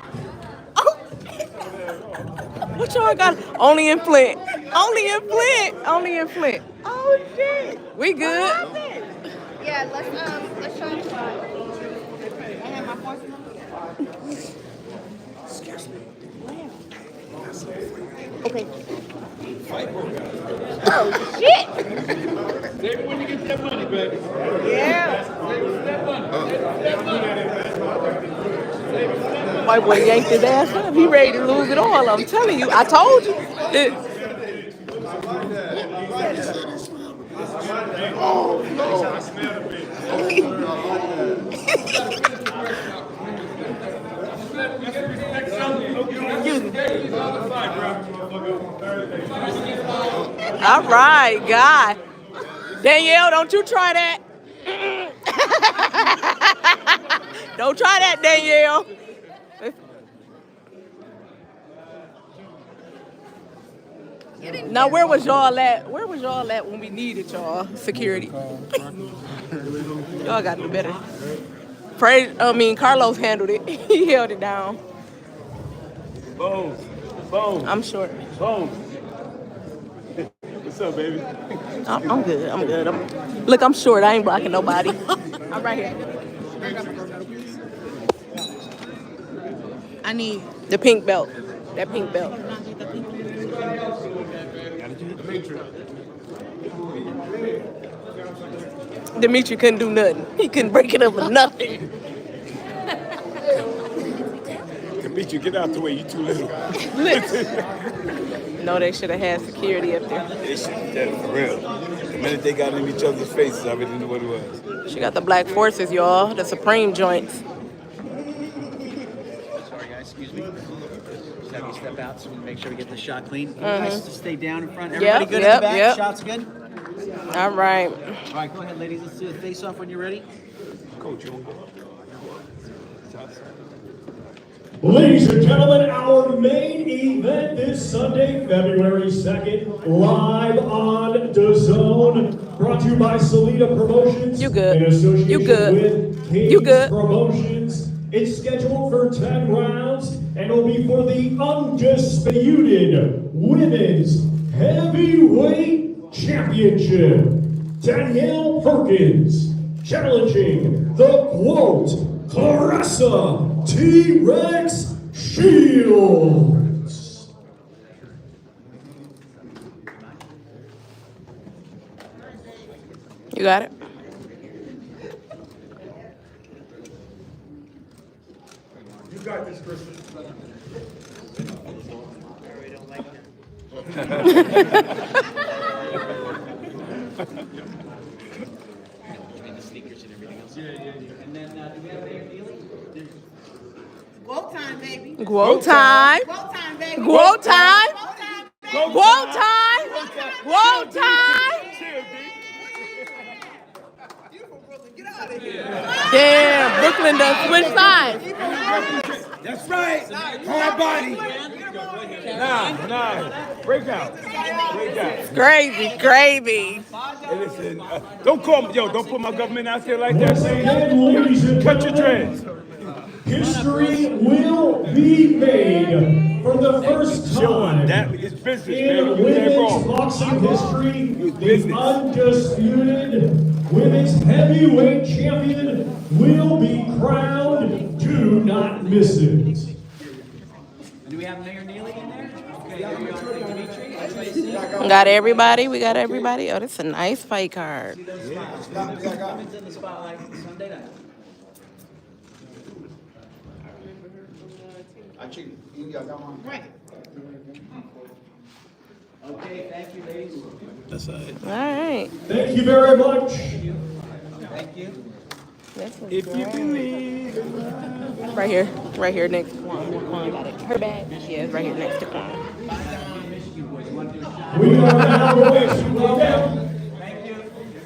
Oh. What y'all got? Only in Flint. Only in Flint. Only in Flint. Oh, shit. We good. Yeah, let's show them. I have my forces. Okay. Oh, shit! David, when you get that money, baby? Yeah. White boy yanked his ass up. He ready to lose it all. I'm telling you. I told you. Oh, no. All right, God. Danielle, don't you try that. Don't try that, Danielle. Now, where was y'all at? Where was y'all at when we needed y'all? Security. Y'all got to do better. Carlos handled it. He held it down. Boom. Boom. I'm short. Boom. What's up, baby? I'm good. I'm good. Look, I'm short. I ain't blocking nobody. I'm right here. I need the pink belt. That pink belt. Dimitri couldn't do nothing. He couldn't break it up with nothing. Dimitri, get out the way. You too little. No, they should have had security up there. They should have done it for real. The minute they got in each other's faces, I already knew what it was. She got the black forces, y'all. The Supreme joints. Sorry, guys. Excuse me. step out so we can make sure we get the shot clean. Nice to stay down in front. Everybody Yep, good yep, in the back? yep. Shots good? All right. All right, go ahead, ladies. Let's do a face-off when you're ready. Coach, Ladies and gentlemen, our main event this Sunday, February 2nd, live on DAZN, brought to you by Salida Promotions. You good. In association You good. with Kings You good. Promotions. It's scheduled for 10 rounds and will be for the Undisputed Women's Heavyweight Championship. Danielle Perkins challenging the GWOAT Claressa T-Rex Shields. You got it? You got this, Kristen. Sneakers and everything else. And then, do we have Mayor Neely? GWOAT time, baby. GWOAT time. GWOAT time, baby. GWOAT time. GWOAT GWOAT time. GWOAT time. Damn, Brooklyn done switched sides. That's right. Hard body. Nah. Break out. Break out. Gravy, gravy. Hey, listen, don't call me, don't put my government out there like that. Once again, ladies and Cut your gentlemen, dreads. history will be made for the first time It's business, baby. in You ain't women's wrong. boxing history. The business. undisputed women's heavyweight champion will be crowned. Do not miss it. Do we have Mayor Neely in there? Okay, Dimitri. Got everybody? We got everybody? Oh, that's a nice fight card. Women's in the spotlight Sunday night. Right. Okay, thank you, ladies. That's all right. All right. Thank you very much. Thank you. If you believe. Right here next to Quan got it. Her bag. Yeah, it's right here next to Quan. We are now going to welcome.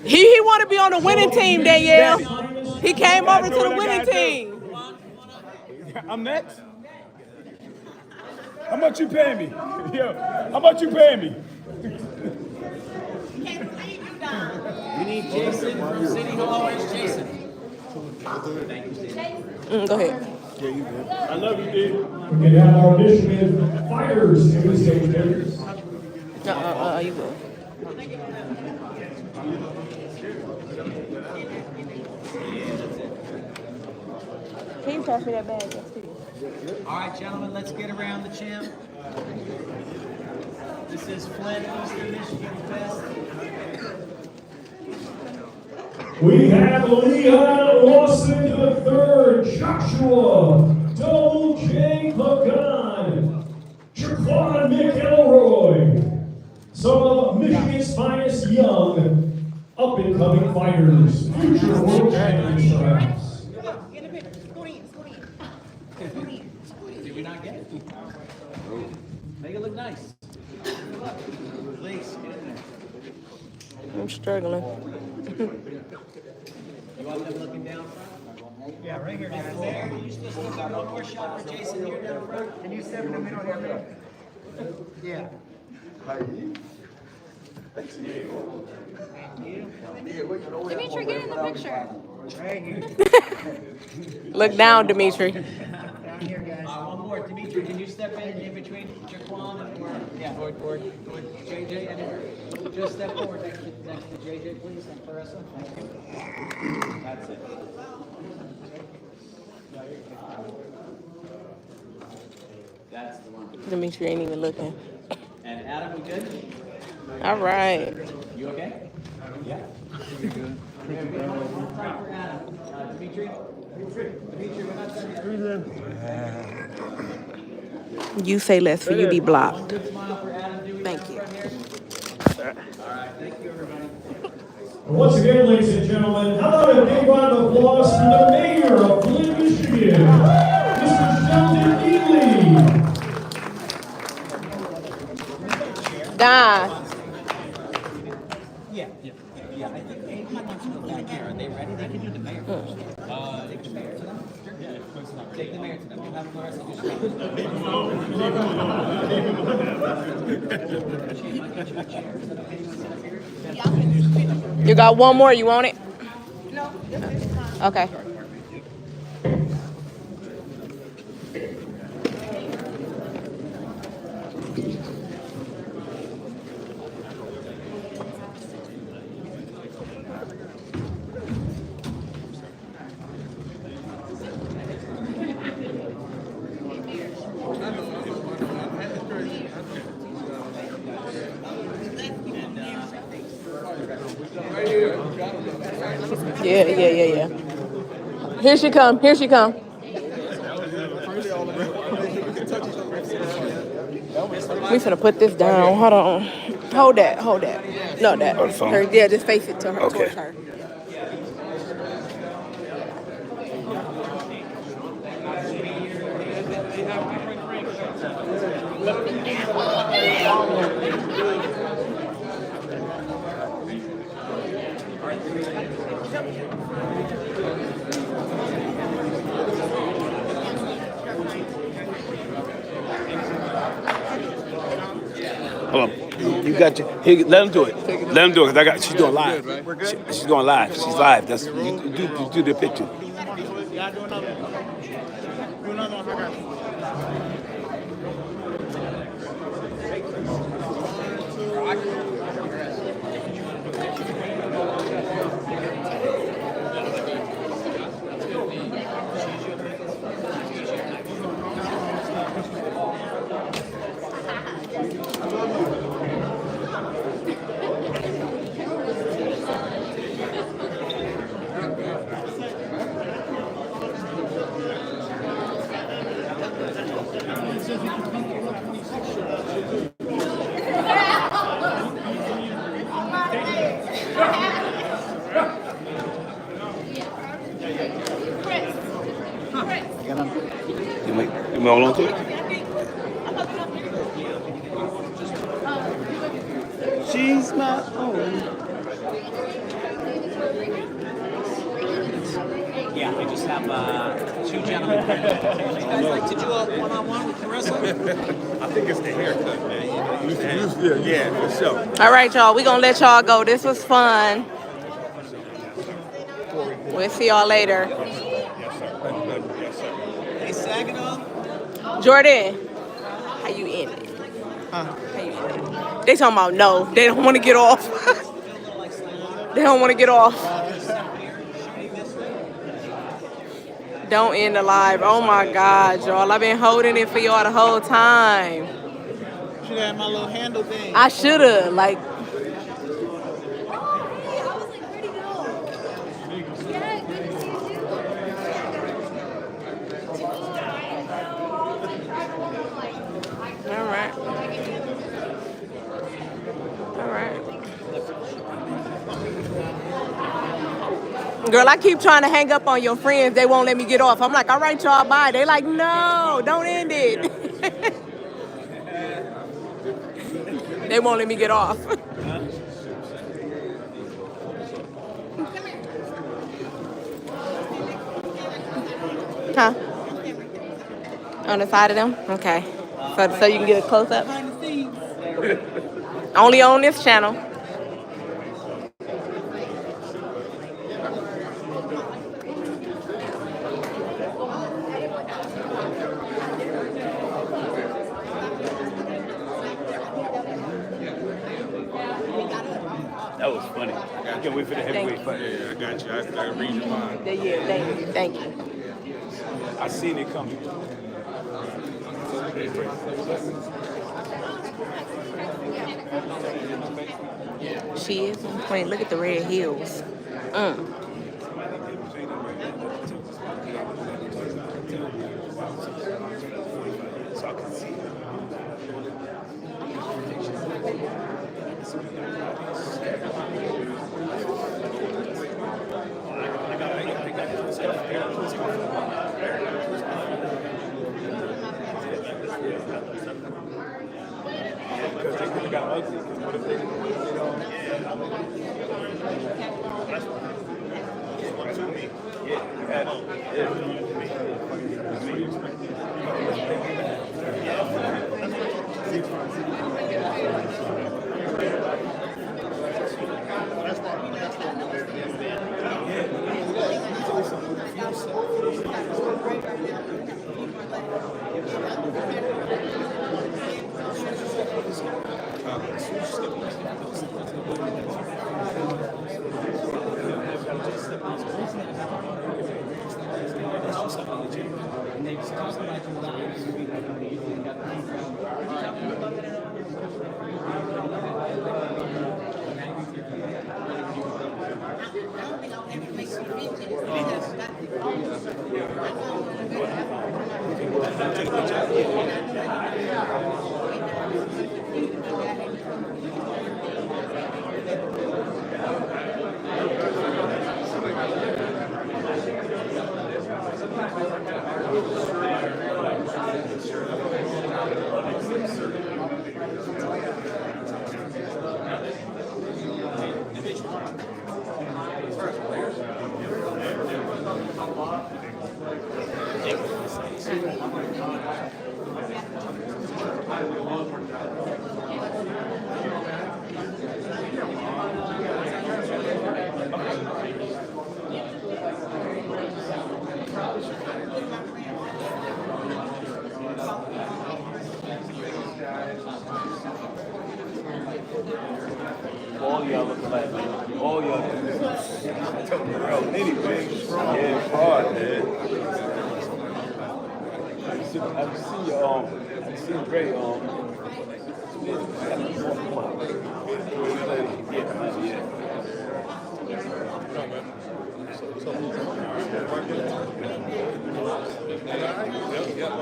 He want to be on the winning team, Danielle. He came over to the winning team. I'm next? How much you paying me? Yo, how much you paying me? We need Jason from City Hall. Where's Jason? Go ahead. Yeah, you good. I love you, dude. We can have our Michigan fighters to the stage, please. You will. Can you pass me that bag? Yes, please. All right, gentlemen, let's get around the champ. This is Flint, Eastern Michigan Fest. We have Leon Lawson III, Joshua Double J. Pagan, Jaquan McElroy, some of Michigan's finest young up-and-coming fighters, future world champions perhaps. Did we not get it? Make it look nice. Please, get in there. I'm struggling. You want them looking down front? Yeah, right here. There. Can you just look at one more shot for Jason here down front? Can you step in the middle here? Yeah. Dimitri, get in the picture. Right here. Look down, Dimitri. Down here, guys. One more. Dimitri, can you step in between Jaquan or JJ? And just step forward next to JJ, please, and Claressa. Thank you. That's it. That's the one. Dimitri ain't even looking. And Adam, we good? All right. You okay? Yeah. You're good. One time for Adam. Dimitri, we're not done yet. You say less for you be blocked. Good smile for Adam. Do we Thank you. All right. Thank you, everybody. Once again, ladies and gentlemen, how about a big round of applause to the mayor of Flint, Michigan, Mr. Sheldon Ely. Don. Yeah. I think Aiden wants to go back here. Are they ready? They can do the mayor first. Take the mayor to them. Take the mayor to them. We'll have Claressa You got one more, you want it? No. Okay. Yeah. Here she come. We finna put this down. Hold on. Hold that. No, that. Her, yeah, just face it to her. Okay. Towards her. Hold on. You got your. Here, let him do it. Let him do it, because she's doing live. She's going live. She's live. That's you do the picture. You hold on to it? She's my own. Yeah, I just have two gentlemen. Would you guys like to do a one-on-one with Claressa? I think it's the haircut, man. Yeah, for sure. All right, y'all. We gonna let y'all go. This was fun. We'll see y'all later. Hey, Saginaw. Jordan, how you in it? How you in it? They talking about no. They don't want to get off. They don't want to get off. Don't end the live. Oh my God, y'all. I've been holding it for y'all the whole time. Should have had my little handle thing. I shoulda, like. Girl, I keep trying to hang up on your friends. They won't let me get off. I'm like, all right, y'all, bye. They like, no, don't end it. They won't let me get off. Huh? On the side of them? Okay. So you can get a close-up? Only on this channel. That was funny. I can't wait for the heavyweight fight. Yeah, I got you. I read your mind. Yeah, thank you. I seen it coming. She is on point. Look at the red heels. It got ugly. What if they all y'all look alike, man. All y'all do. Bro, anyway, yeah, hard, man. I've seen your I've seen great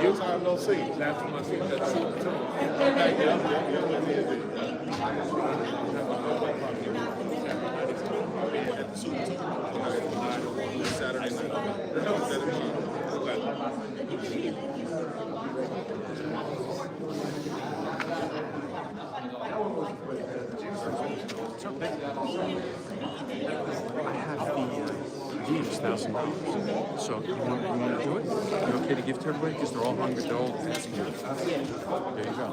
Your time no see. That's when I see that. Saturday night. I have the G's $1,000. So you want to do it? You okay to give to everybody? Because they're all hungry. They're all asking you. There you go.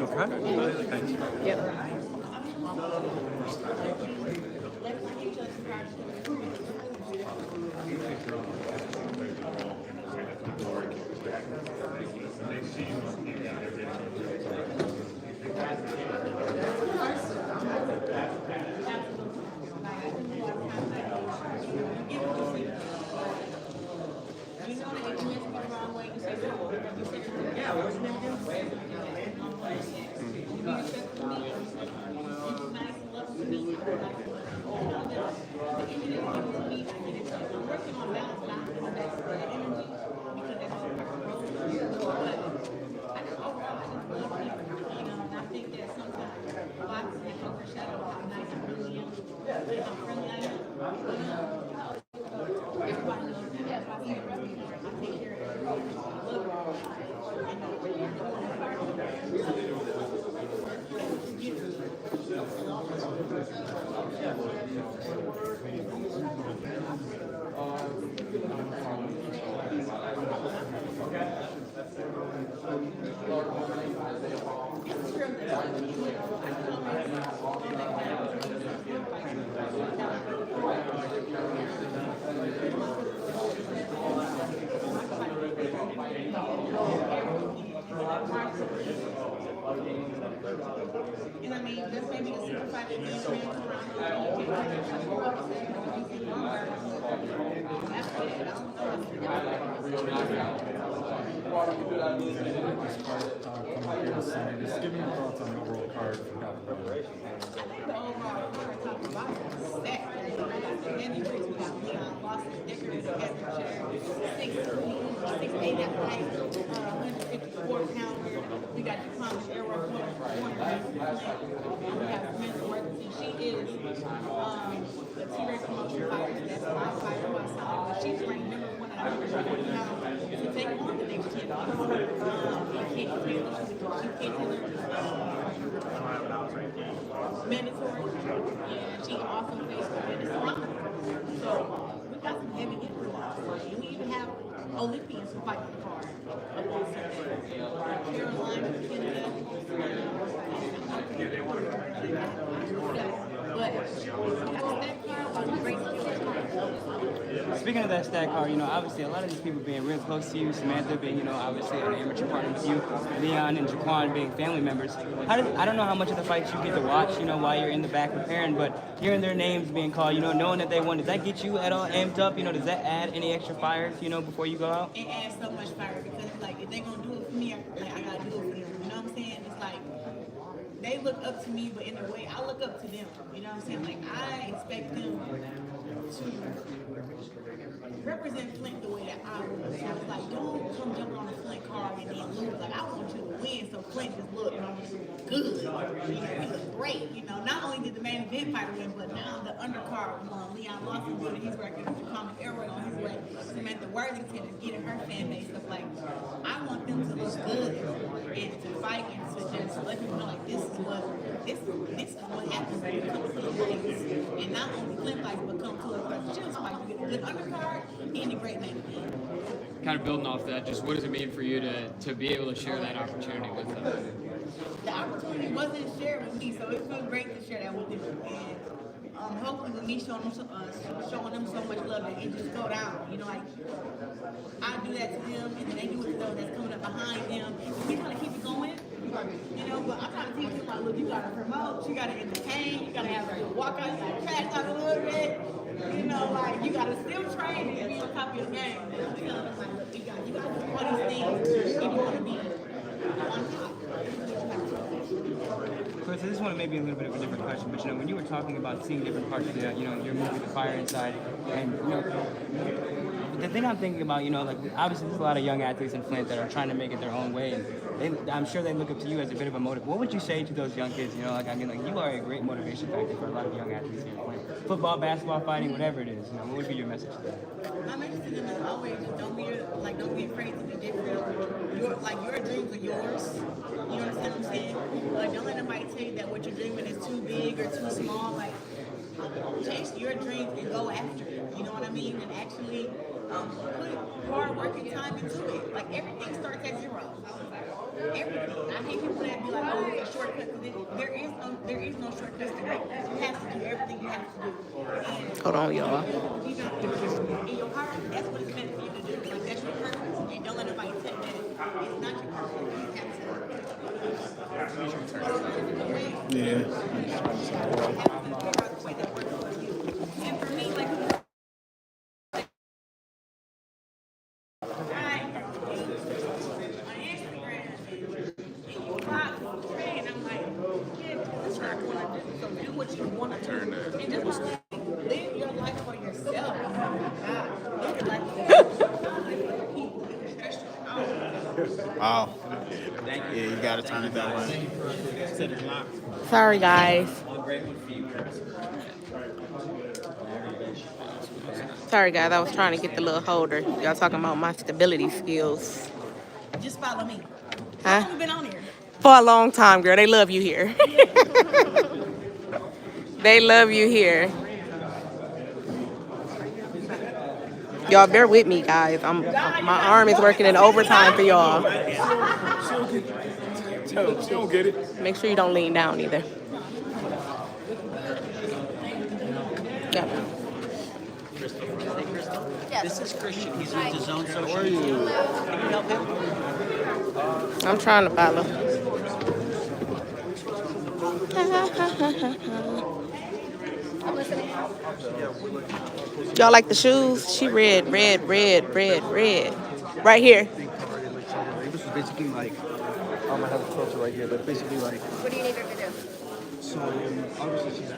Okay? Thank you. Yep. And I mean, that's maybe the super fight that you ran Just give me your thoughts on the overall card for the preparation. the overall card top to bottom is set. Injuries, we got Leon, Boston, Dickers, Escher, 6'8" at height, 154-pounder. We got Thomas Arrow, we got Samantha Worthington. She is the T-Rex promotion fighter. That's my fighter on my side. But she's ranked number one out of to take on the next 10 years. Katie Taylor, she's a mandatory, and she also faced Dennis Rodman. So we got some heavy hitters on the fight, and we even have Olympians who fight the card up on Sunday. Carolina, Kennedy, Speaking of that stat card, you know, obviously a lot of these people being real close to you, Samantha being, you know, obviously an amateur partner with you, Leon and Jaquan being family members. I don't know how much of the fights you get to watch, you know, while you're in the back preparing, but hearing their names being called, you know, knowing that they won, does that get you at all amped up? You know, does that add any extra fire, you know, before you go out? It adds so much fire because it's like, if they're going to do it for me, I got to do it for them. You know what I'm saying? It's like, they look up to me, but in a way, I look up to them. You know what I'm saying? Like, I expect them to represent Flint the way that I would. So it's like, don't come jumping on a Flint card and then lose. Like, I want you to win, so Flint just look good. You know, he look great. You know, not only did the main event fighter win, but now the undercard won. Leon Lawson doing his record, the common Airway on his way. Samantha Worthington is getting her fan base up. Like, I want them to look good and to fight and to just let them know, like, this is what happens when you come to the fights. And not only Flint fights, but come to a Chills fight. You get a good undercard and a great main event. Kind of building off that, just what does it mean for you to be able to share that opportunity with them? The opportunity wasn't shared with me, so it feels great to share that with them. And hopefully with me showing them so much love that it just go down. You know, like, I do that to them, and then they do it to those that's coming up behind them. And we kind of keep it going. You know, but I'm trying to teach you, like, look, you gotta promote, you gotta entertain, you gotta have a good walkout, you gotta crash out a little bit. You know, like, you gotta still train and be on top of your game. You know, like, look, you gotta do all these things if you wanna be on top. Chris, this one may be a little bit of a different question, but you know, when you were talking about seeing different parts of the, you know, your movie, The Fire Inside, and you know, the thing I'm thinking about, you know, like obviously there's a lot of young athletes in Flint that are trying to make it their own way, and I'm sure they look up to you as a bit of a motive. What would you say to those young kids? You know, like I mean, like you are a great motivation factor for a lot of young athletes here in Flint. Football, basketball, fighting, whatever it is. You know, what would be your message to them? My message to them is always don't be afraid to be different. Your dreams are yours. You understand what I'm saying? Like, don't let nobody tell you that what you're dreaming is too big or too small. Like, chase your dreams and go after it. You know what I mean? And actually put hard work and time into it. Like, everything starts at zero. Everything. I hate people that be like, oh, it's a shortcut. There is no shortcuts to go. You have to do everything you have to do. And Hold on, y'all. you know, in your heart, that's what it's meant for you to do. Like, that's your purpose. And don't let nobody tell you that it's not your purpose. You have to. Yeah. And for me, like, Turn that. and just live your life for yourself. Live your life for people. Wow. Yeah, you gotta turn it that way. Sorry, guys. Sorry, guys. I was trying to get the little holder. Y'all talking about my stability skills. Just follow me. Huh? How long you been on here? For a long time, girl. They love you here. They love you here. Y'all bear with me, guys. My arm is working in overtime for y'all. She don't get it. Make sure you don't lean down either. Yeah. This is Christian. He's with his own social. How are you? Can you help him? I'm trying to follow. I'm listening. Y'all like the shoes? She red. Right here. This is basically like, I have a photo right here, but basically like. What do you need her to do? So obviously she's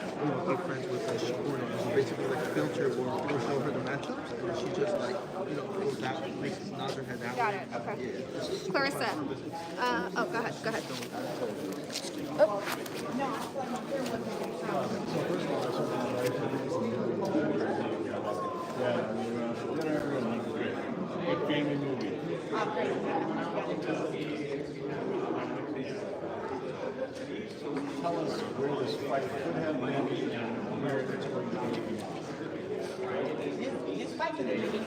good friends with Shakur, and she basically like filter or show her the matchups, and she just like goes that makes nods her head that Got way. it. Okay. Yeah. Clarissa. Oh, go ahead. Go ahead. Oh. What family movie? tell us where this fight could have landed and where it's going to be. This fight could have been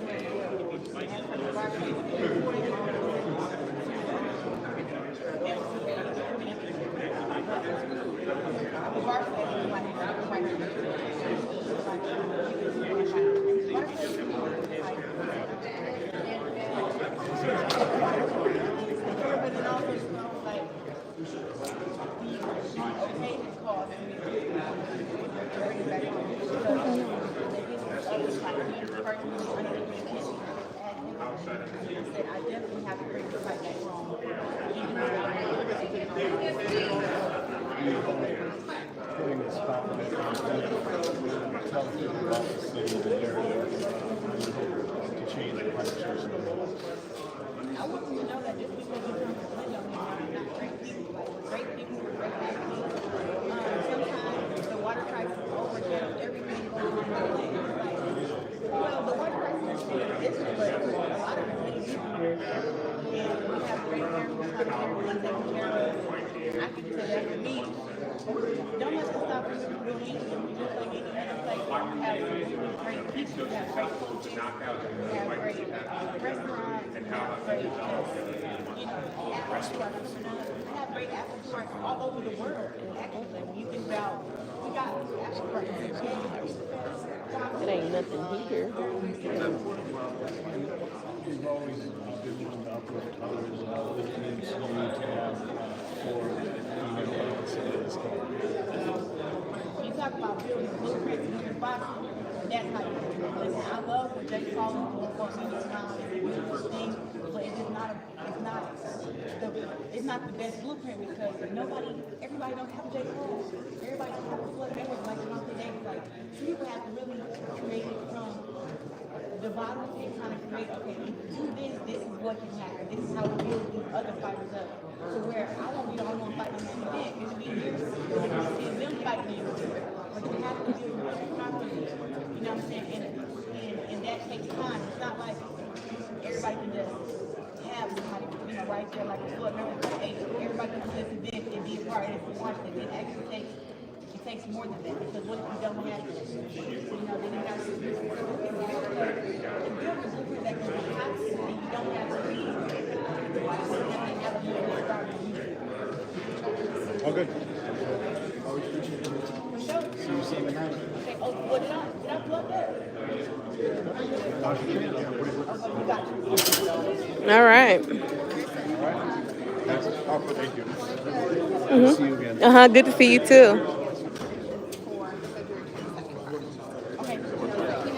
I definitely have to bring the fight back home. Putting the spotlight on tell people about the city, the area, to change the conversation. I want you to know that just because you come to Linda, I'm not great people. Like, we're great people, we're great athletes. Sometimes the water crisis overshadows everything going on in the land. Like, well, the water crisis is but a lot of many people here. And we have great families come here, we take care of. I can say that for me. Don't let us stop us from doing anything. We just like any other place. We have really great people, we have great coaches, we have great restaurants, we have great, athletes who are coming up. We have great athletes who are all over the world. Actually, when you think about, we got athletes. It ain't nothing here. We've always been about with others, listening to you to have for female athletes in this country. You talk about building blueprints in your boxing. That's how you do it. Listen, I love what Jake Paul and doing for me this time. It's a beautiful thing, but it's not the best blueprint because everybody don't have Jake Paul. Everybody don't have a Floyd Mayweather like Monte Davis. Like, people have to really create it from the bottom and kind of create, okay, if you do this, this is what can happen. This is how we build these other fighters up. So where I won't be the only one fighting this event. It'll be years see them fighting you. But you have to build your confidence. You know what I'm saying? And that takes time. It's not like everybody can just have somebody, right there like a Floyd Mayweather. Hey, everybody can do this event and be a part of it and watch it. It actually takes more than that because what if you don't have it? Then you have to build a blueprint that can be hot and you don't have to be. Okay. See you Sunday night. Okay, oh, what did I plug that? All right. Thank you. Good to see you again. Good to see you too.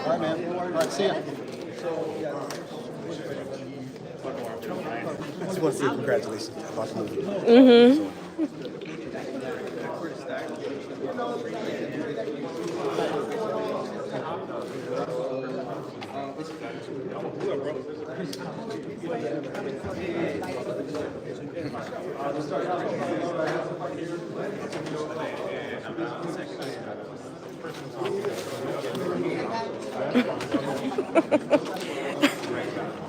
All right, man. All right, see ya. I just want to say congratulations about the movie.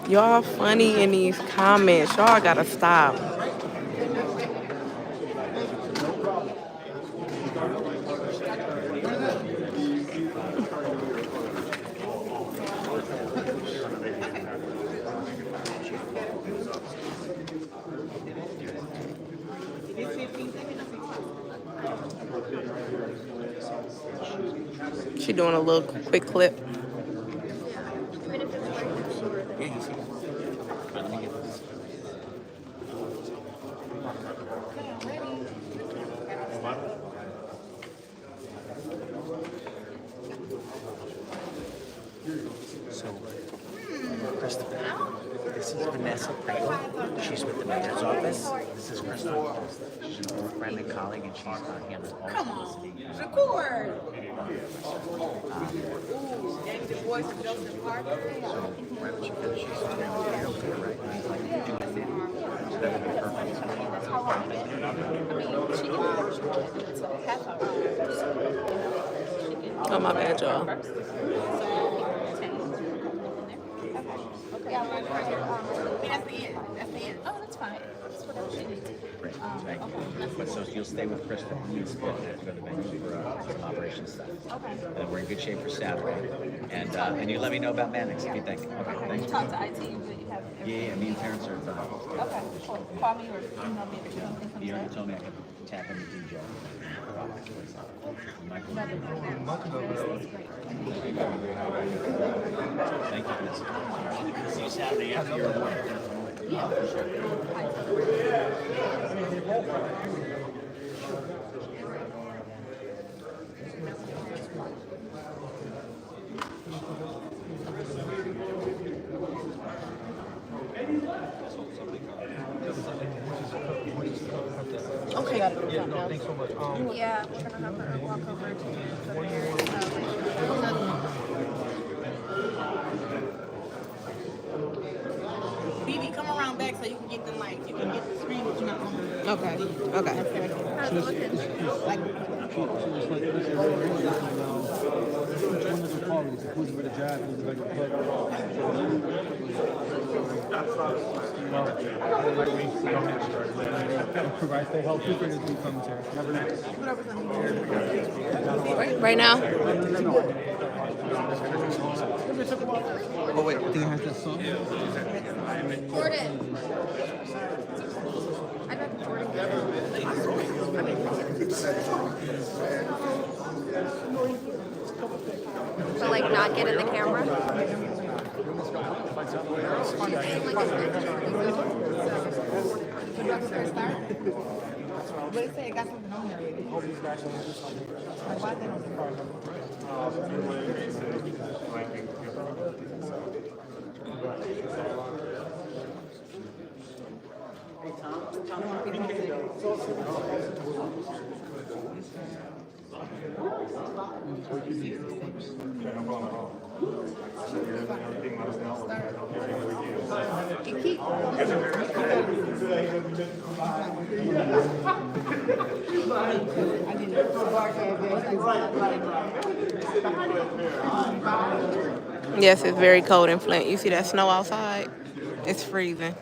Y'all funny in these comments. Y'all gotta stop. She doing a little quick clip. This is Vanessa Prater. She's with the mayor's office. This is Crystal. She's an old friend and colleague, and she's handles all publicity. Record. And the voice of Joseph Parker. So right when she finishes, she's going to be okay, right? And he's like, you do the thing. So that would be perfect. That's how long it is. She can half hour. Oh, my bad, y'all. Yeah, that's the end. That's the end. Oh, that's fine. That's whatever she needs. Great, thank you. But so you'll stay with Krista, you split and go to the venue for some operation stuff. And we're in good shape for Saturday. And you let me know about Mannix if you think. Okay, thanks. Talk to IT, but you have. Yeah, me and Terrence are Okay, cool. Call me or email me if something comes you up. told me I could tap in the DJ. Thank you, Vanessa. See you Saturday after your award. Yeah, for sure. Okay. Yeah, no, thanks so much. Yeah, we're gonna have her walk over to BB, come around back so you can get the mic. You can get the screen, but you're not on the. Okay. Okay. How's it looking? She was like, this is right here. Which one is the quality? Who's the better jab? Who's the better hook? Provides they help you for this new commentary. Right now? Oh, wait, do you have that song? Jordan. I got Jordan. But like not get in the camera? But it said it got something on there already. Like, why they don't Yes, it's very cold in Flint. You see that snow outside? It's freezing.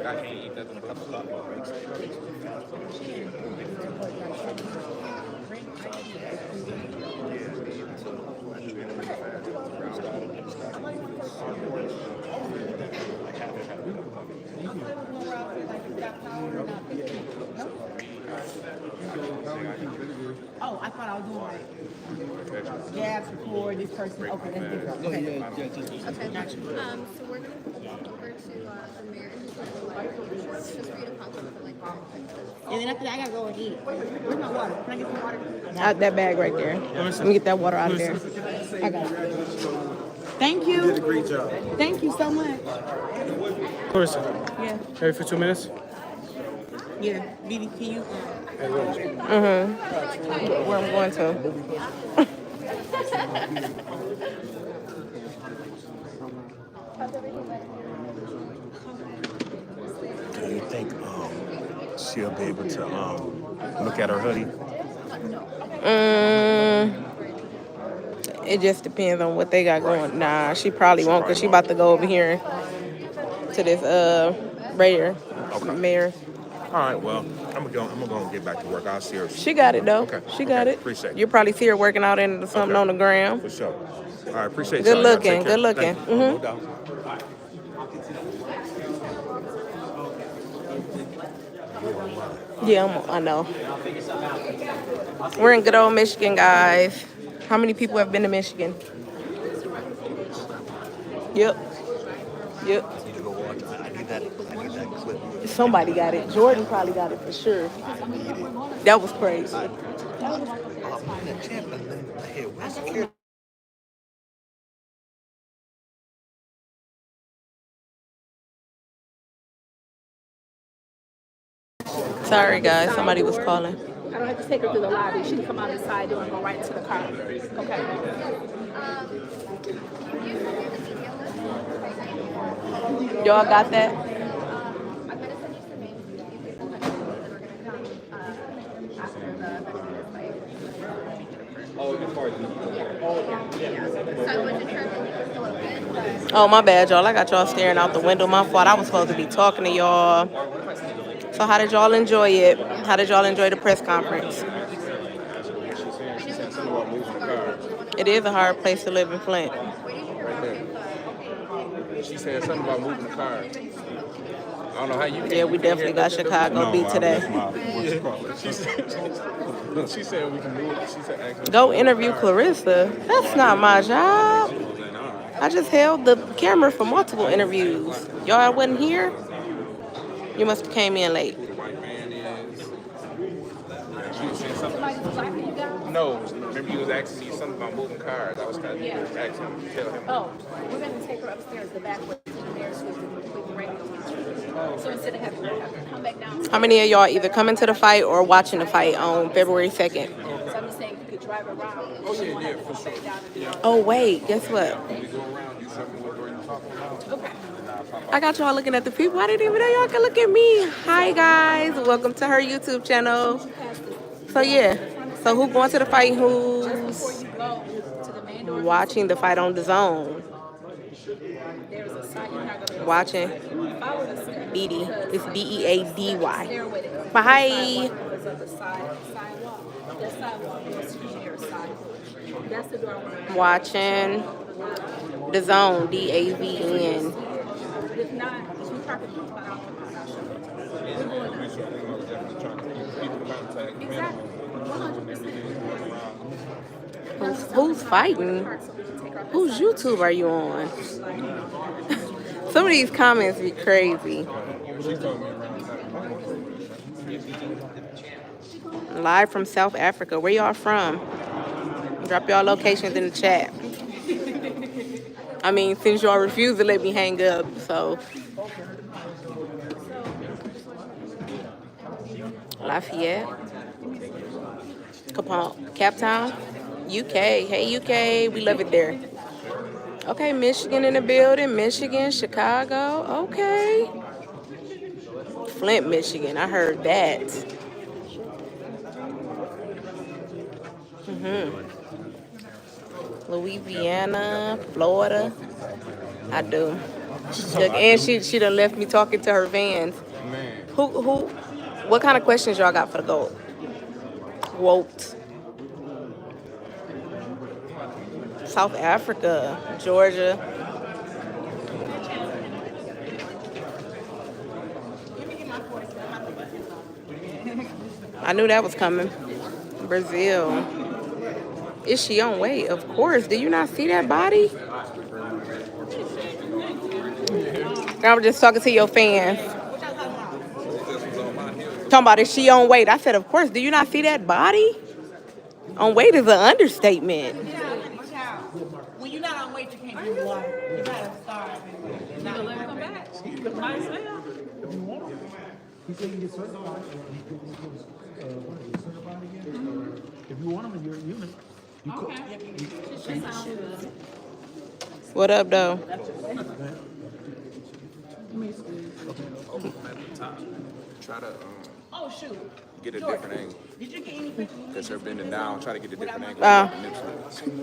I can't eat that in a couple of breaks. Oh, I thought I was doing like jabs, record, this person. Okay, that's different. Okay. Okay. Gotcha. So we're gonna go over to the mayor and just for you to pop over like 5 seconds. And then after that, I gotta go and eat. Where's my water? Can I get some water? Out that bag right there. Let me get that water out of there. I got it. Thank you. You did a great job. Thank you so much. Claressa, Yeah. ready for 2 minutes? Yeah. BB, can you? Where I'm going to. Do you think she'll be able to look at her hoodie? It just depends on what they got going. Nah, she probably won't because she about to go over here to this mayor. All right, well, I'm gonna go and get back to work. I'll see her. She got it though. Okay. She got it. Appreciate it. You'll probably see her working out into something on the gram. For sure. All right, appreciate Good y'all. Y'all looking. take care. Good looking. Thank you. No doubt. Yeah, I know. We're in good old Michigan, guys. How many people have been to Michigan? Yep. Yep. I need that clip. Somebody got it. Jordan probably got it for sure. That was crazy. I'm the champion. Where's the Sorry, guys. Somebody was calling. I don't have to take her through the lobby. She can come out the side door and go right to the car. Okay. Y'all got that? Oh, my bad, y'all. I got y'all staring out the window. My fault. I was supposed to be talking to y'all. So how did y'all enjoy it? How did y'all enjoy the press conference? It is a hard place to live in Flint. She said something about moving the car. I don't know how you. Yeah, we definitely got Chicago beat today. She said we can move it. She said actually. Go interview Claressa. That's not my job. I just held the camera for multiple interviews. Y'all wasn't here? You must have came in late. No, remember you was asking me something about moving cars. I was kind of asking him to tell him. Oh, we're going to take her upstairs, the back way to the mayor's suite with radio. So instead of having her come back down. How many of y'all either coming to the fight or watching the fight on February 2nd? So I'm just saying you could drive around. Oh, yeah, for sure. Yeah. Oh, wait, guess what? Okay. I got y'all looking at the people. I didn't even know y'all could look at me. Hi, guys. Welcome to her YouTube channel. So, yeah. So, who going to the fight? Who's watching the fight on the zone? Watching. Beady. It's Beady. Bye. Watching the zone. DAVN. If not, you park it. Who's fighting? Whose YouTube are you on? Some of these comments be crazy. Live from South Africa. Where y'all from? Drop y'all locations in the chat. I mean, since y'all refuse to let me hang up, so. Lafayette. Capone, Cap Town. UK. Hey, UK. We love it there. Okay, Michigan in the building. Michigan, Chicago. Okay. Flint, Michigan. I heard that. Louisiana, Florida. I do. Look, and she done left me talking to her fans. What kind of questions y'all got for the GOAT? GWOAT. South Africa, Georgia. I knew that was coming. Brazil. Is she on weight? Of course. Do you not see that body? I was just talking to your fans. Talking about, is she on weight? I said, of course. Do you not see that body? On weight is an understatement. When you're not on weight, you can't do water. You gotta start. You gotta let him come back. Might as well. He said you get certified. Certified again? If you want them in your unit, you could. What up, though? Try to Oh, shoot. get a different angle. Did you get any pictures? Because her bending down, try to get a different angle.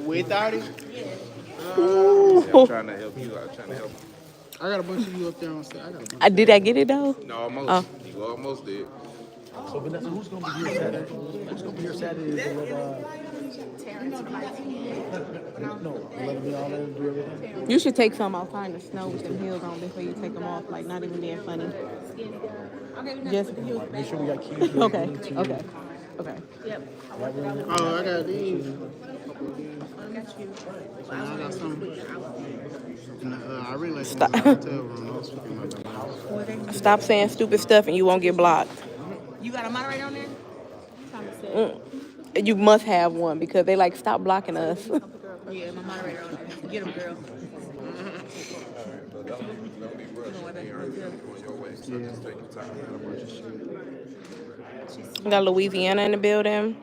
Without it? Yeah, I'm trying to help you. I'm trying to help. I got a bunch of you up there on stage. I Did I get it, though? No, almost. Oh. You almost did. So, Vanessa, who's going to be here Saturday? Who's going to be here Saturday? No, let me all in do everything. You should take some outside in the snow with them heels on before you take them off. Like, not even being funny. Just make sure we got keys. Okay. Yep. Oh, I got these. I got some. I really like Stop. the hotel room. I was speaking about that. Stop saying stupid stuff and you won't get blocked. You got a moderator on there? You must have one because they like, stop blocking us. Yeah, my moderator on there. Get him, girl. We got Louisiana in the building.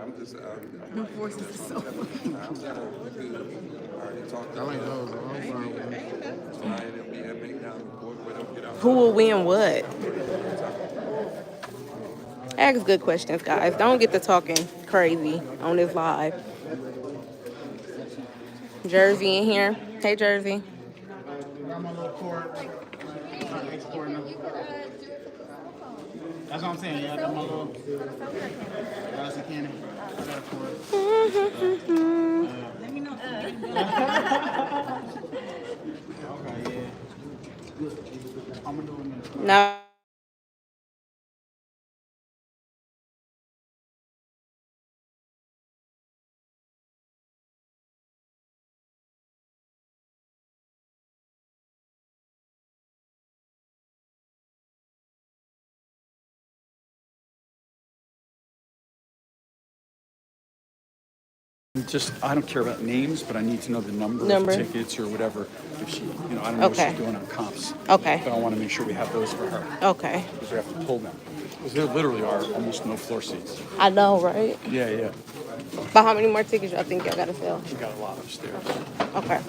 I'm just, Her voice is so funny. Who will win what? Ask good questions, guys. Don't get to talking crazy on this live. Jersey in here. Hey, Jersey. Got my little cord. That's what I'm saying. Yeah, I got my little. That's a cannon. I got a cord. Let me know. Okay, yeah. Good. I'm gonna do it now. Now. Just, I don't care about names, but I need to know the number of tickets or whatever. If she, you know, I don't know what she's doing on comps. Okay. But I want to make sure we have those for her. Okay. Because we have to pull them. Because there literally are almost no floor seats. I know, right? Yeah, yeah. But how many more tickets y'all think y'all gotta sell? We got a lot upstairs. Okay.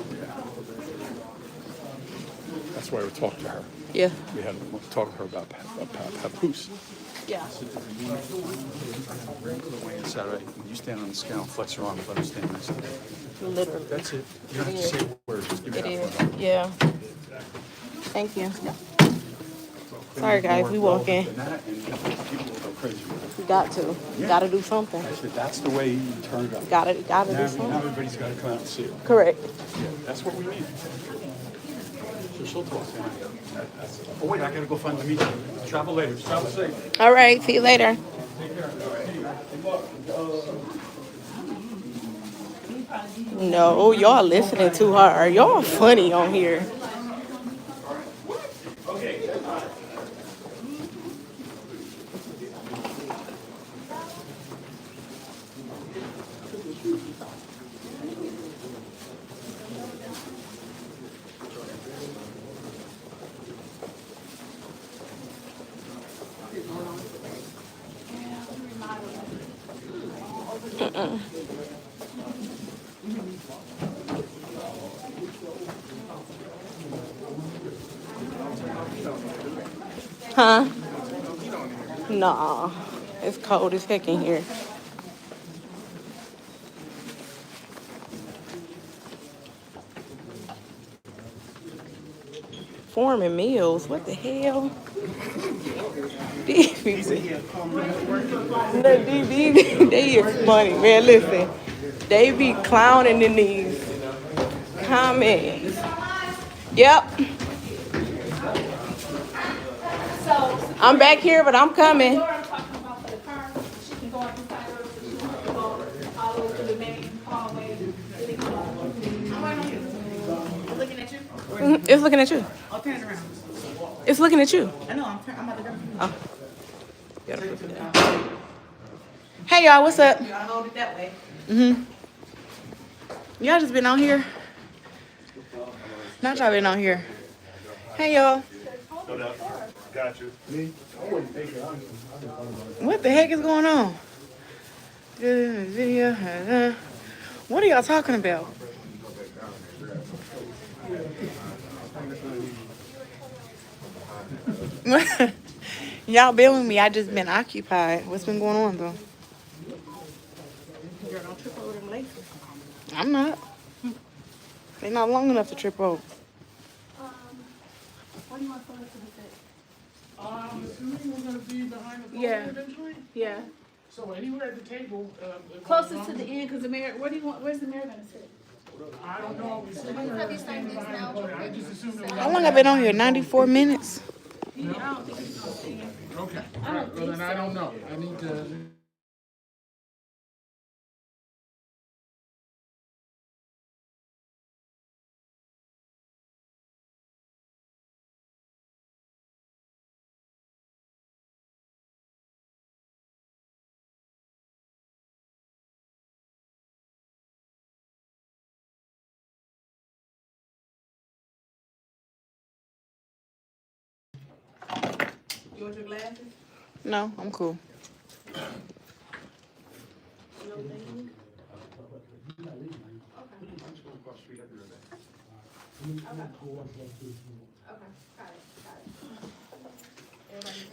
That's why we talked to her. Yeah. We had to talk to her about Papoose. Yeah. Saturday, when you stand on the scale, flex your arm, let her stand next to you. Literally. That's it. You don't have to say a word. Just give me It that is. Yeah. Thank you. Sorry, guys. We walking. We got to. Yeah. Got to do something. I said, that's the way you turn it up. Got to do Now something. everybody's got to come out and see it. Correct. Yeah, that's what we need. So she'll talk. Oh, wait, I got to go find the meeting. Travel later. Travel safe. All right. See you later. No, y'all listening to her. Y'all funny on here. Huh? Nah. It's cold as heck in here. Foreman meals. What the hell? These people. They is funny, man. Listen. They be clowning in these comments. Yep. I'm back here, but I'm coming. It's looking at you. I'll turn it around. It's looking at you. I know, I'm about to go. Oh. You gotta put it down. Hey y'all, what's up? You gotta hold it that way. Y'all just been on here? Not y'all been on here. Hey y'all. Got you. Me? What the heck is going on? Video. What are y'all talking about? Y'all been with me. I just been occupied. What's been going on though? Girl, don't trip over them laces. I'm not. They're not long enough to trip over. What do you want to to the set? I'm assuming we're gonna be behind the pole Yeah. eventually? Yeah. So anywhere at the table. Closest to the end, because the mayor, where's the mayor gonna sit? I don't know, we sitting or standing behind the pole. I just assumed it was. How long I been on here? 94 minutes? No? Okay, all right, well then I don't know. I need to. You want your glasses? No, I'm cool.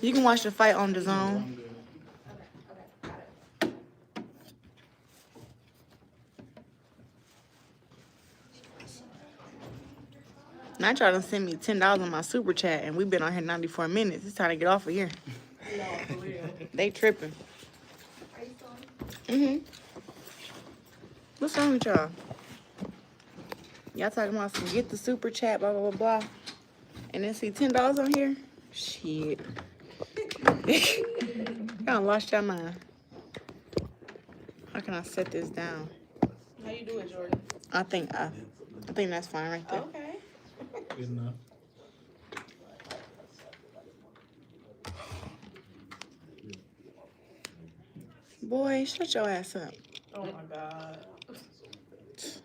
You can watch the fight on the zone. Nitro done sent me $10 on my super chat, and we've been on here 94 minutes. It's time to get off of here. They tripping. What's wrong with y'all? Y'all talking about some get the super chat, blah, blah, blah, blah. And then see $10 on here? Shit. Y'all lost your mind. How can I set this down? How you do it, Jordan? I think that's fine right there. Okay. Good enough. Boy, shut your ass up. Oh my God.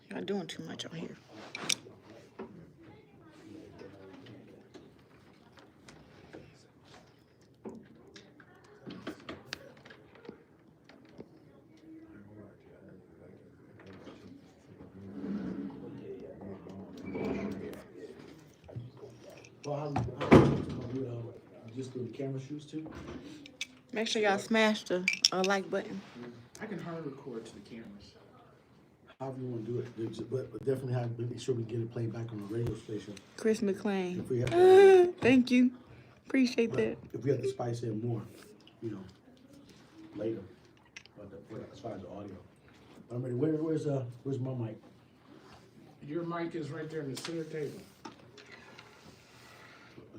Y'all doing too much on here. Well, just do the camera shoots too? Make sure y'all smash the like button. I can hard record to the cameras. However you want to do it, but definitely have make sure we get it played back on the radio station. Chris McClain. If we have to, thank you. Appreciate that. if we have to spice in more, later. But as far as the audio, I'm ready. Where's my mic? Your mic is right there in the center table.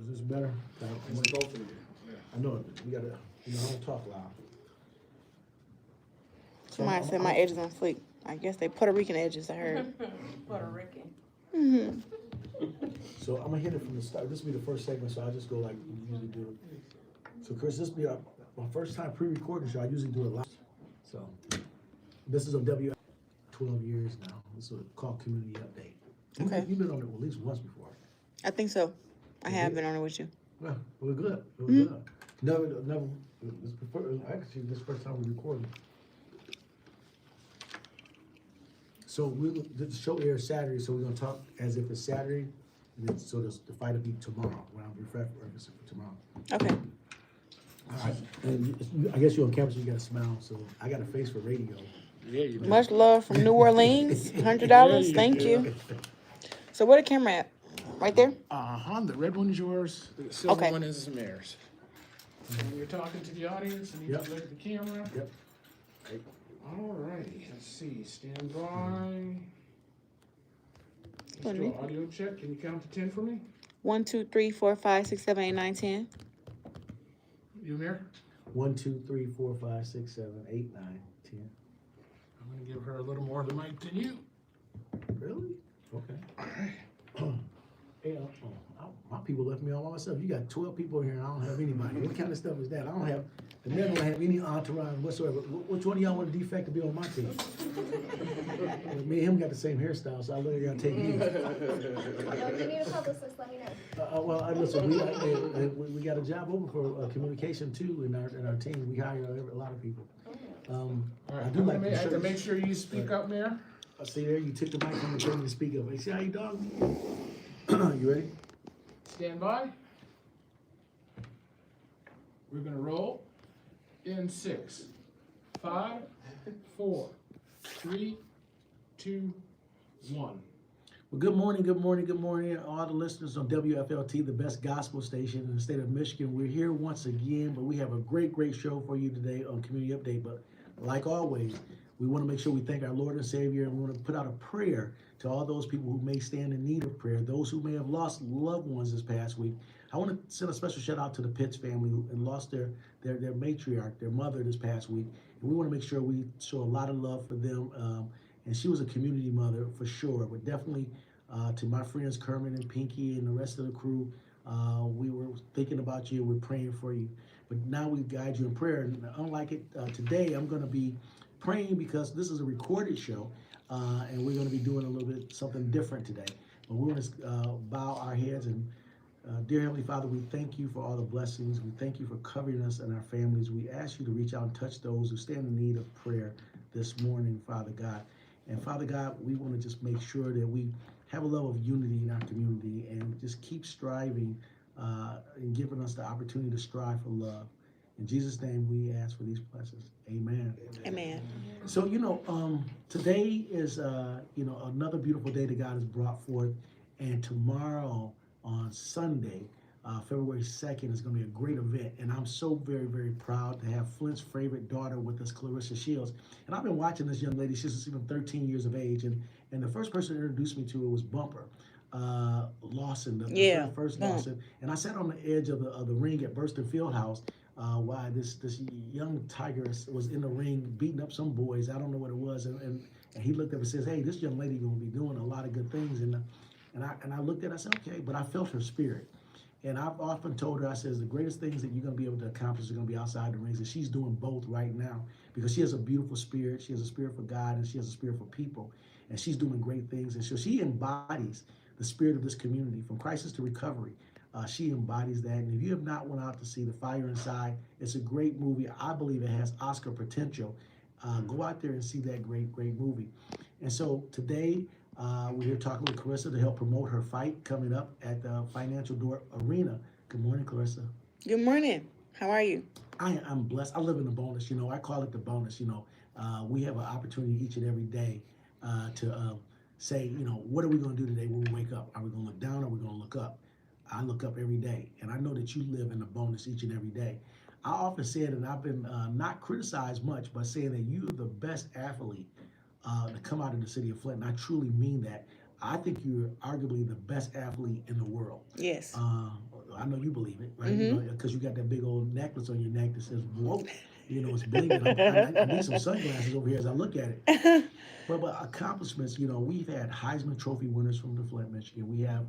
Is this better? It's both of you. I know we gotta. I don't talk loud. Somebody said my edges on fleek. I guess they Puerto Rican edges, I heard. Puerto Rican. So I'm gonna hit it from the start. This will be the first segment, so I'll just go like we usually do. So Chris, this will be my first time pre-recording show. I usually do it live. So this is a 12 years now. This is called Community Update. Okay. You've been on it at least once before. I think so. I have been on it with you. Well, we're good. We're good. Never. Actually, this is the first time we're recording. So the show airs Saturday, so we're gonna talk as if it's Saturday, and then so the fight will be tomorrow. When I'm referencing for tomorrow. Okay. All right. And I guess you're on campus, you got a smile. So I got a face for radio. Yeah, you do. Much love from New Orleans. $100. Thank you. So where the camera at? Right there? The red one's yours. The silver Okay. one is Mayor's. When you're talking to the audience, you need to look at the camera. Yep. All righty. Let's see. Stand by. Let's do an audio check. Can you count to 10 for me? 1, 2, 3, 4, 5, 6, 7, 8, 9, 10. You, Mayor? 1, 2, 3, 4, 5, 6, 7, 8, 9, 10. I'm going to give her a little more of the mic than you. Really? Okay. All right. Hey, my people left me all by myself. You got 12 people here and I don't have anybody. What kind of stuff is that? I don't have, the men don't have any entourage whatsoever. Which one of y'all want a defect to be on my team? Me and him got the same hairstyle, so I literally got to take me. If you need a publicist, let me know. Listen, we got a job open for communication too in our team. We hire a lot of people. All right. I do like I have to make sure you speak up, Mayor. See there, you took the mic from the thing to speak up. Hey, see how you dog? You ready? Stand by. We're going to roll in 6, 5, 4, 3, 2, 1. Well, good morning, all the listeners on WFLT, the best gospel station in the state of Michigan. We're here once again, but we have a great show for you today on Community Update. But like always, we want to make sure we thank our Lord and Savior, and we want to put out a prayer to all those people who may stand in need of prayer, those who may have lost loved ones this past week. I want to send a special shout out to the Pitts family who lost their matriarch, their mother this past week. And we want to make sure we show a lot of love for them. And she was a community mother for sure, but definitely to my friends Kermit and Pinky and the rest of the crew, we were thinking about you, we're praying for you. But now we guide you in prayer. And unlike it today, I'm going to be praying because this is a recorded show. And we're going to be doing a little bit something different today. But we're going to bow our heads and Dear Heavenly Father, we thank you for all the blessings. We thank you for covering us and our families. We ask you to reach out and touch those who stand in need of prayer this morning, Father God. And Father God, we want to just make sure that we have a level of unity in our community and just keep striving and giving us the opportunity to strive for love. In Jesus' name, we ask for these blessings. Amen. Amen. So, today is, another beautiful day that God has brought forth. And tomorrow on Sunday, February 2nd, is going to be a great event. And I'm so very, very proud to have Flint's favorite daughter with us, Claressa Shields. And I've been watching this young lady since she's even 13 years of age. And the first person that introduced me to her was Bumper. Lawson, the very first Lawson. And I sat on the edge of the ring at Burston Fieldhouse while this young tigress was in the ring beating up some boys. I don't know what it was. And he looked up and says, hey, this young lady going to be doing a lot of good things. And I looked at it, I said, okay, but I felt her spirit. And I've often told her, I says, the greatest things that you're going to be able to accomplish are going to be outside the rings. And she's doing both right now because she has a beautiful spirit. She has a spirit for God and she has a spirit for people. And she's doing great things. And so she embodies the spirit of this community from crisis to recovery. She embodies that. And if you have not went out to see The Fire Inside, it's a great movie. I believe it has Oscar potential. Go out there and see that great, great movie. And so today, we're here talking with Claressa to help promote her fight coming up at the Financial Door Arena. Good morning, Claressa. Good morning. How are you? I'm blessed. I live in the bonus. I call it the bonus. We have an opportunity each and every day to say, what are we going to do today when we wake up? Are we going to look down or are we going to look up? I look up every day, and I know that you live in the bonus each and every day. I often said, and I've been not criticized much, but saying that you're the best athlete to come out of the city of Flint, and I truly mean that. I think you're arguably the best athlete in the world. Yes. I know you believe it, right? Mm-hmm. Because you got that big old necklace on your neck that says "GWOAT." It's blinking. I need some sunglasses over here as I look at it. But accomplishments, we've had Heisman Trophy winners from the Flint, Michigan. We have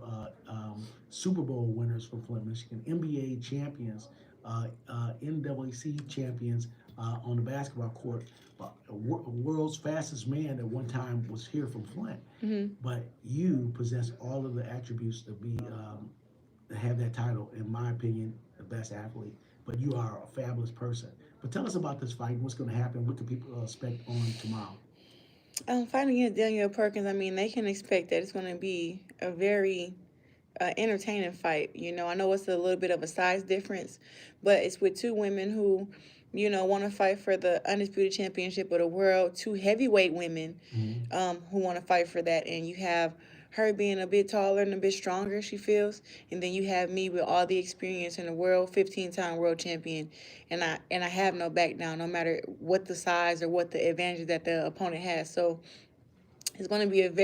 Super Bowl winners from Flint, Michigan. NBA champions, NWC champions on the basketball court. World's fastest man at one time was here from Flint. Mm-hmm. But you possess all of the attributes to be to have that title, in my opinion, the best athlete. But you are a fabulous person. But tell us about this fight. What's going to happen? What can people expect on tomorrow? Fighting against Danielle Perkins, they can expect that it's going to be a very entertaining fight. I know it's a little bit of a size difference, but it's with two women who, want to fight for the Undisputed Championship of the world, two heavyweight women who want to fight for that. And you have her being a bit taller and a bit stronger, she feels. And then you have me with all the experience in the world, 15-time world champion. And I have no back down, no matter what the size or what the advantage that the opponent has. So it's going to be it's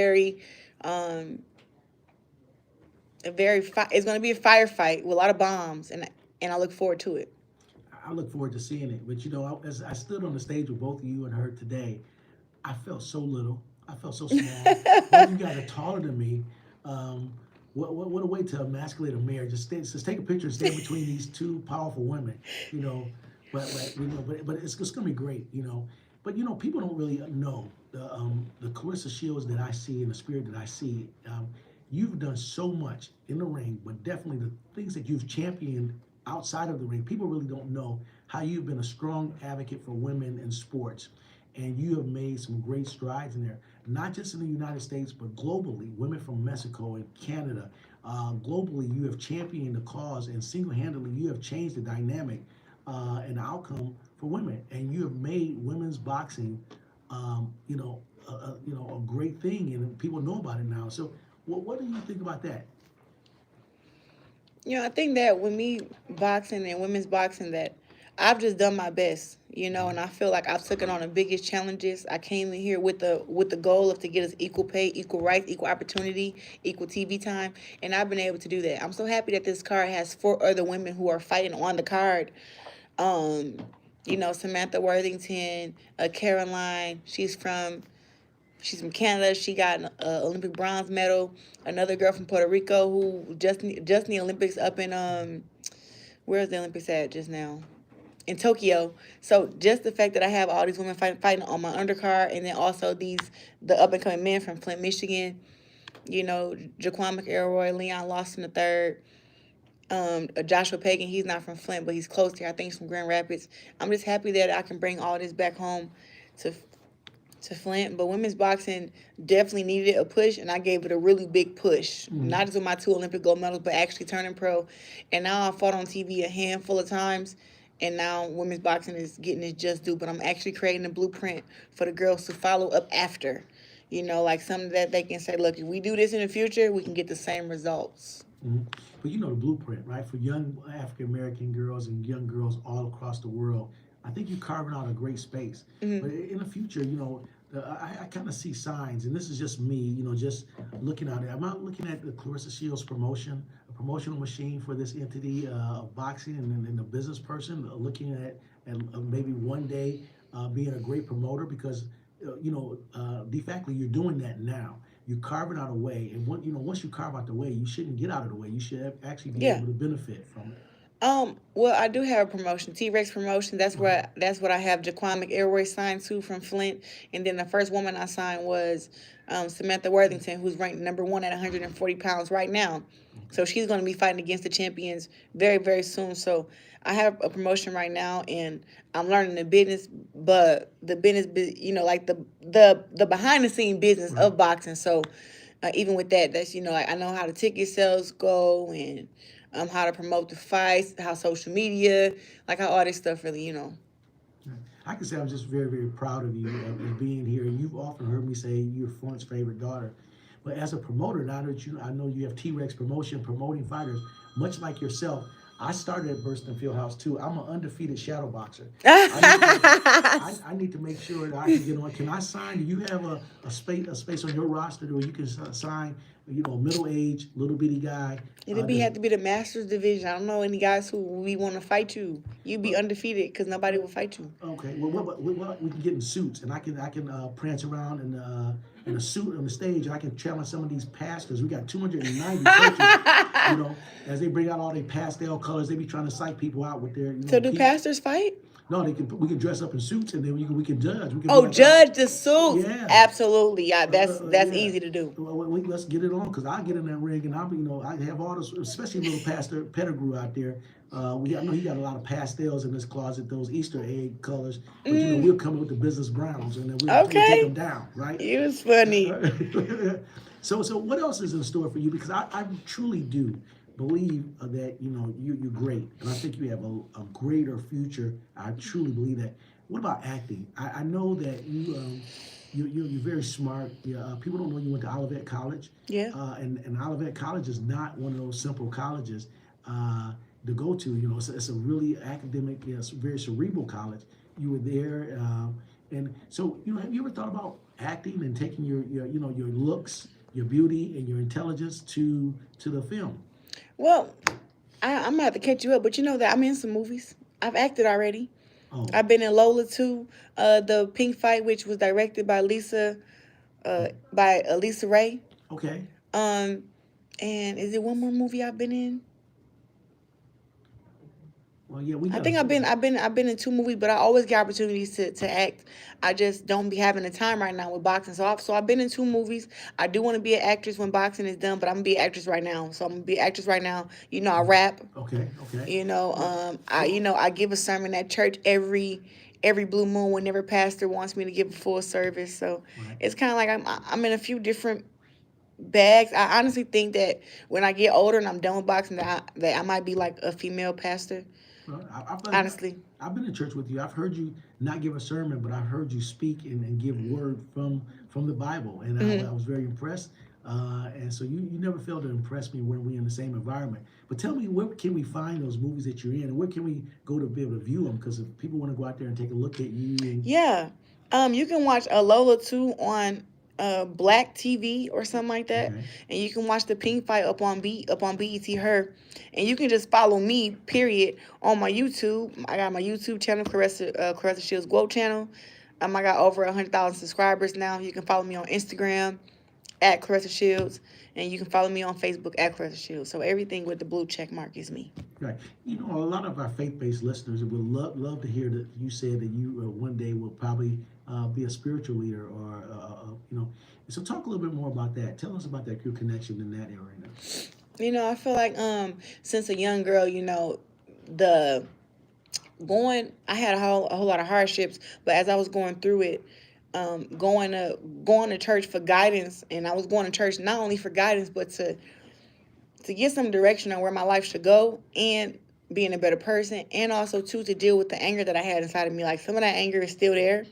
going to be a firefight with a lot of bombs, and I look forward to it. I look forward to seeing it. But as I stood on the stage with both of you and her today, I felt so little. I felt so small. Both you guys are taller than me. What a way to emasculate a mayor. Just take a picture and stand between these two powerful women. But it's going to be great. But people don't really know the Claressa Shields that I see and the spirit that I see. You've done so much in the ring, but definitely the things that you've championed outside of the ring. People really don't know how you've been a strong advocate for women in sports. And you have made some great strides in there, not just in the United States, but globally. Women from Mexico and Canada, globally, you have championed the cause, and single-handedly, you have changed the dynamic and the outcome for women. And you have made women's boxing, a great thing, and people know about it now. So, what do you think about that? I think that with me boxing and women's boxing, that I've just done my best, and I feel like I've taken on the biggest challenges. I came in here with the goal of to get us equal pay, equal rights, equal opportunity, equal TV time, and I've been able to do that. I'm so happy that this card has 4 other women who are fighting on the card. Samantha Worthington, Caroline, she's from Canada. She got an Olympic bronze medal. Another girl from Puerto Rico who just in the Olympics up in where's the Olympics at just now? In Tokyo. So just the fact that I have all these women fighting on my undercard, and then also the up and coming men from Flint, Michigan. Jaquan McElroy, Leon Lawson III, Joshua Pagan, he's not from Flint, but he's close there. I think he's from Grand Rapids. I'm just happy that I can bring all this back home to Flint. But women's boxing definitely needed a push, and I gave it a really big push. Not just with my 2 Olympic gold medals, but actually turning pro. And now I fought on TV a handful of times, and now women's boxing is getting its just due. But I'm actually creating a blueprint for the girls to follow up after. You know, like something that they can say, look, if we do this in the future, we can get the same results. But you know the blueprint, right? For young African-American girls and young girls all across the world, I think you're carving out a great space. But in the future, you know, I kind of see signs, and this is just me, you know, just looking at it. I'm not looking at the Claressa Shields promotion, a promotional machine for this entity of boxing and a business person, looking at maybe one day being a great promoter because, you know, de facto you're doing that now. You're carving out a way, and once you carve out the way, you shouldn't get out of the way. You should actually be able to benefit from it. Well, I do have a promotion, T-Rex promotion. That's what I have Jaquan McElroy signed to from Flint, and then the first woman I signed was Samantha Worthington, who's ranked #1 at 140 pounds right now. So she's going to be fighting against the champions very, very soon. So I have a promotion right now, and I'm learning the business, but the business, you know, like the behind the scene business of boxing. So even with that, that's, you know, I know how the ticket sales go and how to promote the fights, how social media, like how all this stuff really, you know. I can say I'm just very, very proud of you of being here. And you've often heard me say you're Flint's favorite daughter. But as a promoter, now that I know you have T-Rex promotion, promoting fighters, much like yourself, I started at Burston Fieldhouse too. I'm an undefeated shadow boxer. I need to make sure that I can get on. Can I sign? Do you have a space on your roster where you can sign, you know, a middle-aged, little bitty guy? It'd have to be the Masters division. I don't know any guys who we want to fight you. You'd be undefeated because nobody will fight you. Okay. Well, we can get in suits, and I can prance around in a suit on the stage, and I can challenge some of these pastors. We got 290 coaches, you know, as they bring out all their pastel colors, they be trying to psych people out with their. So do pastors fight? No, we can dress up in suits, and then we can judge. We can judge the suits. Yeah, absolutely. Yeah, that's easy to do. Well, let's get it on, because I'll get in that ring, and I have all those, especially little Pastor Pettigrew out there. I know he got a lot of pastels in his closet, those Easter egg colors. But you know, we'll come with the business browns, and then we'll take them down, right? It was funny. So what else is in store for you? Because I truly do believe that, you know, you're great, and I think you have a greater future. I truly believe that. What about acting? I know that you're very smart. People don't know you went to Olivet College. Yeah. And Olivet College is not one of those simple colleges to go to. You know, it's a really academic, very cerebral college. You were there, and so, you know, have you ever thought about acting and taking your looks, your beauty, and your intelligence to the film? Well, I'm gonna have to catch you up, but you know that I'm in some movies. I've acted already. I've been in Lola 2, the Pink Fight, which was directed by Lisa Ray. Okay. And is there one more movie I've been in? Well, yeah, I think I've been in 2 movies, but I always get opportunities to act. I just don't be having the time right now with boxing. So I've been in 2 movies. I do want to be an actress when boxing is done, but I'm gonna be an actress right now. So I'm gonna be an actress right now. You know, I rap. Okay. You know, I give a sermon at church every blue moon whenever pastor wants me to give a full service. So it's kind of like I'm in a few different bags. I honestly think that when I get older and I'm done with boxing, that I might be like a female pastor. Honestly, I've been in church with you. I've heard you not give a sermon, but I've heard you speak and give word from the Bible, and I was very impressed. And so you never failed to impress me when we're in the same environment. But tell me, where can we find those movies that you're in, and where can we go to be able to view them? Because if people want to go out there and take a look at you, you can watch Lola 2 on Black TV or something like that, and you can watch the Pink Fight up on BET Her, and you can just follow me, period, on my YouTube. I got my YouTube channel, Claressa Shields GWOAT channel. I got over 100,000 subscribers now. You can follow me on Instagram at Claressa Shields, and you can follow me on Facebook at Claressa Shields. So everything with the blue check mark is me. Right. You know, a lot of our faith-based listeners would love to hear that you said that you one day will probably be a spiritual leader, or you know. So talk a little bit more about that. Tell us about that, your connection in that area. You know, I feel like since a young girl, you know, I had a whole lot of hardships, but as I was going through it, going to church for guidance, and I was going to church not only for guidance, but to get some direction on where my life should go and being a better person, and also too to deal with the anger that I had inside of me. Like some of that anger is still there,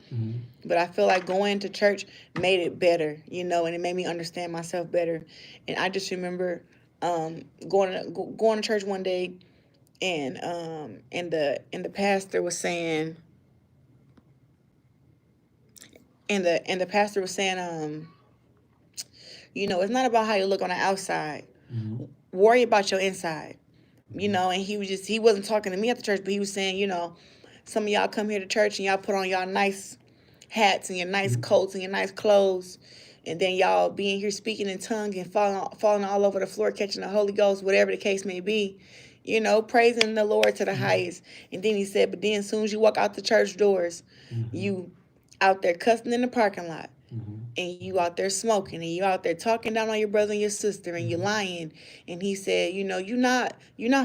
but I feel like going to church made it better, you know, and it made me understand myself better. And I just remember going to church one day, and the pastor was saying, and the pastor was saying, you know, it's not about how you look on the outside. Worry about your inside. You know, and he wasn't talking to me at the church, but he was saying, you know, some of y'all come here to church and y'all put on y'all nice hats and your nice coats and your nice clothes, and then y'all being here speaking in tongues and falling all over the floor, catching the Holy Ghost, whatever the case may be, you know, praising the Lord to the highest. And then he said, but then as soon as you walk out the church doors, you out there cussing in the parking lot. And you out there smoking, and you out there talking down on your brother and your sister, and you lying. And he said, you know, you're not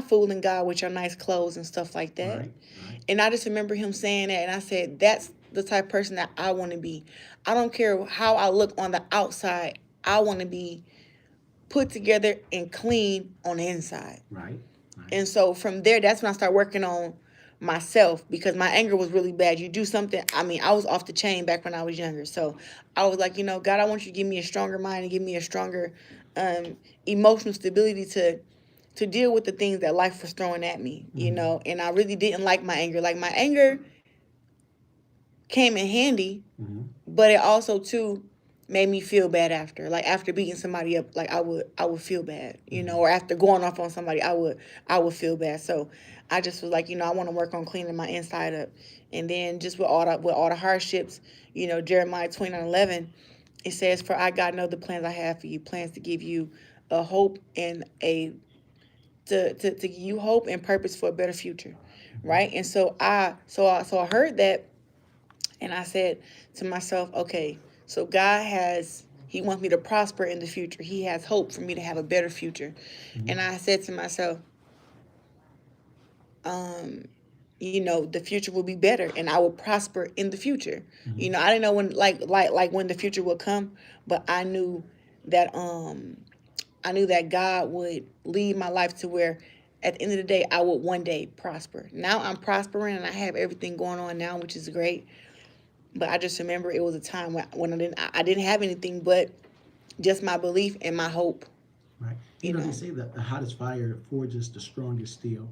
fooling God with your nice clothes and stuff like that. Right. And I just remember him saying that, and I said, that's the type of person that I want to be. I don't care how I look on the outside. I want to be put together and clean on the inside. Right. And so from there, that's when I started working on myself, because my anger was really bad. You do something, I mean, I was off the chain back when I was younger. So I was like, you know, God, I want you to give me a stronger mind and give me a stronger emotional stability to deal with the things that life was throwing at me, you know. And I really didn't like my anger. Like, my anger came in handy, but it also too made me feel bad after. Like, after beating somebody up, like I would feel bad, you know, or after going off on somebody, I would feel bad. So I just was like, you know, I want to work on cleaning my inside up. And then just with all the hardships, you know, Jeremiah 29:11, it says, for I, God, know the plans I have for you, plans to give you a hope and to give you hope and purpose for a better future. Right. And so I heard that, and I said to myself, okay, so God he wants me to prosper in the future. He has hope for me to have a better future. And I said to myself, you know, the future will be better and I will prosper in the future. You know, I didn't know when, like when the future would come, but I knew that God would lead my life to where at the end of the day, I would one day prosper. Now I'm prospering and I have everything going on now, which is great. But I just remember it was a time when I didn't have anything but just my belief and my hope. Right. You know, they say that the hottest fire forges the strongest steel.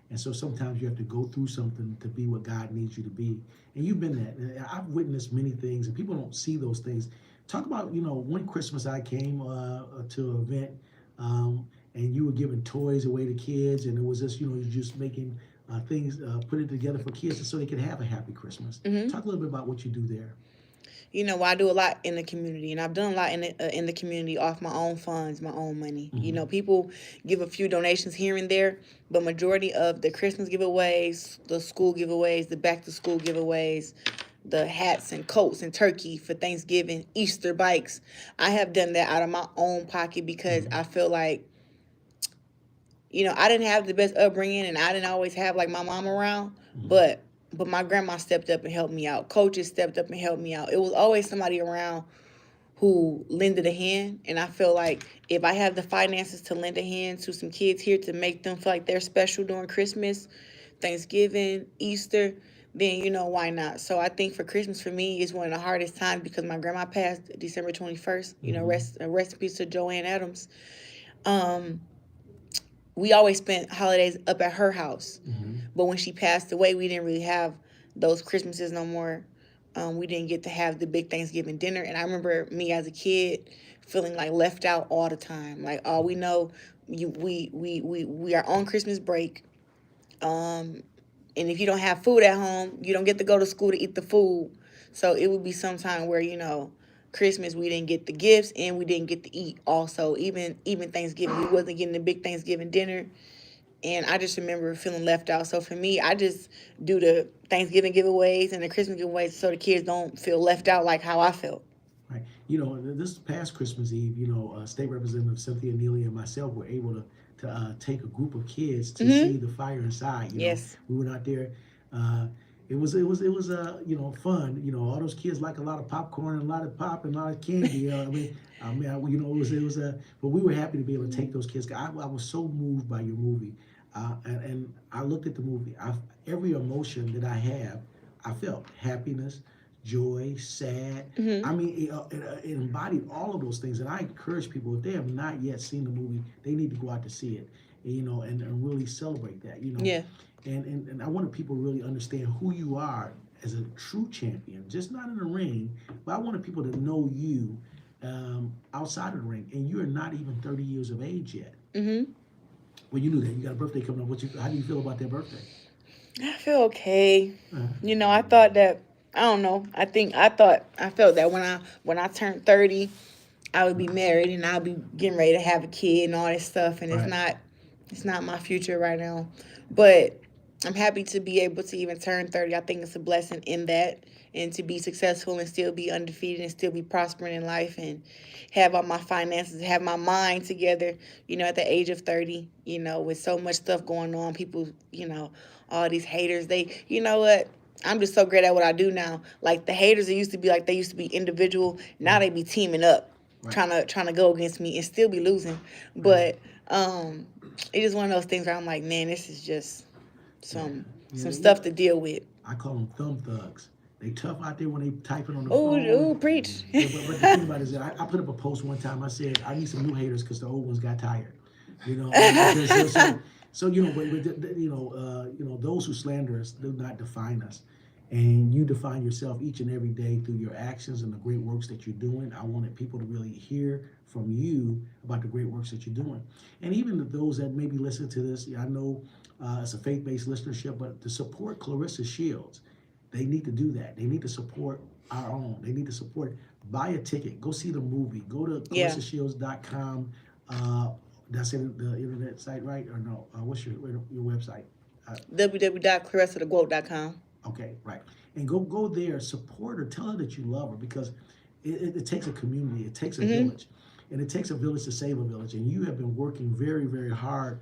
And so sometimes you have to go through something to be what God needs you to be. And you've been that. I've witnessed many things, and people don't see those things. Talk about, you know, one Christmas I came to an event, and you were giving toys away to kids, and it was just, you know, you're just making things, put it together for kids so they can have a happy Christmas. Talk a little bit about what you do there. You know, I do a lot in the community, and I've done a lot in the community off my own funds, my own money. You know, people give a few donations here and there, but majority of the Christmas giveaways, the school giveaways, the back-to-school giveaways, the hats and coats and turkey for Thanksgiving, Easter bikes, I have done that out of my own pocket because I feel like, you know, I didn't have the best upbringing, and I didn't always have, like, my mom around, but my grandma stepped up and helped me out. Coaches stepped up and helped me out. It was always somebody around who lended a hand, and I feel like if I have the finances to lend a hand to some kids here to make them feel like they're special during Christmas, Thanksgiving, Easter, then, you know, why not? So I think for Christmas for me is one of the hardest times because my grandma passed December 21st. You know, rest in peace to Joanne Adams. We always spent holidays up at her house. But when she passed away, we didn't really have those Christmases no more. We didn't get to have the big Thanksgiving dinner. And I remember me as a kid feeling like left out all the time. Like, oh, we know we are on Christmas break. And if you don't have food at home, you don't get to go to school to eat the food. So it would be some time where, you know, Christmas, we didn't get the gifts and we didn't get to eat also. Even Thanksgiving, we wasn't getting the big Thanksgiving dinner. And I just remember feeling left out. So for me, I just do the Thanksgiving giveaways and the Christmas giveaways so the kids don't feel left out like how I felt. Right. you know, this past Christmas Eve, you know, State Representative Cynthia Neely and myself were able to take a group of kids to see the fire inside. You know, we went out there. It was you know, fun. You know, all those kids like a lot of popcorn and a lot of pop and a lot of candy. I mean, you know, it was but we were happy to be able to take those kids. I was so moved by your movie, and I looked at the movie. Every emotion that I have, I felt happiness, joy, sad. I mean, it embodied all of those things. And I encourage people, if they have not yet seen the movie, they need to go out to see it. You know, and really celebrate that. You know. Yeah. And I wanted people to really understand who you are as a true champion, just not in the ring, but I wanted people to know you outside of the ring. And you're not even 30 years of age yet. Well, you knew that. You got a birthday coming up. How do you feel about that birthday? I feel okay. You know, I thought that, I don't know. I felt that when I turned 30, I would be married and I'll be getting ready to have a kid and all this stuff. And it's not my future right now. But I'm happy to be able to even turn 30. I think it's a blessing in that, and to be successful and still be undefeated and still be prospering in life and have all my finances, have my mind together, you know, at the age of 30, you know, with so much stuff going on. People, you know, all these haters, you know what? I'm just so great at what I do now. Like the haters, they used to be individual. Now they be teaming up, trying to go against me and still be losing. But it's just one of those things where I'm like, man, this is just some stuff to deal with. I call them thumb thugs. They tough out there when they typing on the phone. Ooh, preach. But the thing about it is that I put up a post one time. I said, I need some new haters because the old ones got tired. You know. So you know, but you know, those who slander us do not define us. And you define yourself each and every day through your actions and the great works that you're doing. I wanted people to really hear from you about the great works that you're doing. And even those that maybe listen to this, I know it's a faith-based listenership, but to support Claressa Shields, they need to do that. They need to support our own. They need to support, buy a ticket, go see the movie, go to ClaressaShields.com. That's the internet site, right? Or no? What's your website? www.ClaressaTheGWOAT.com. Okay, right. And go there, support her, tell her that you love her, because it takes a community, it takes a village. And it takes a village to save a village. And you have been working very, very hard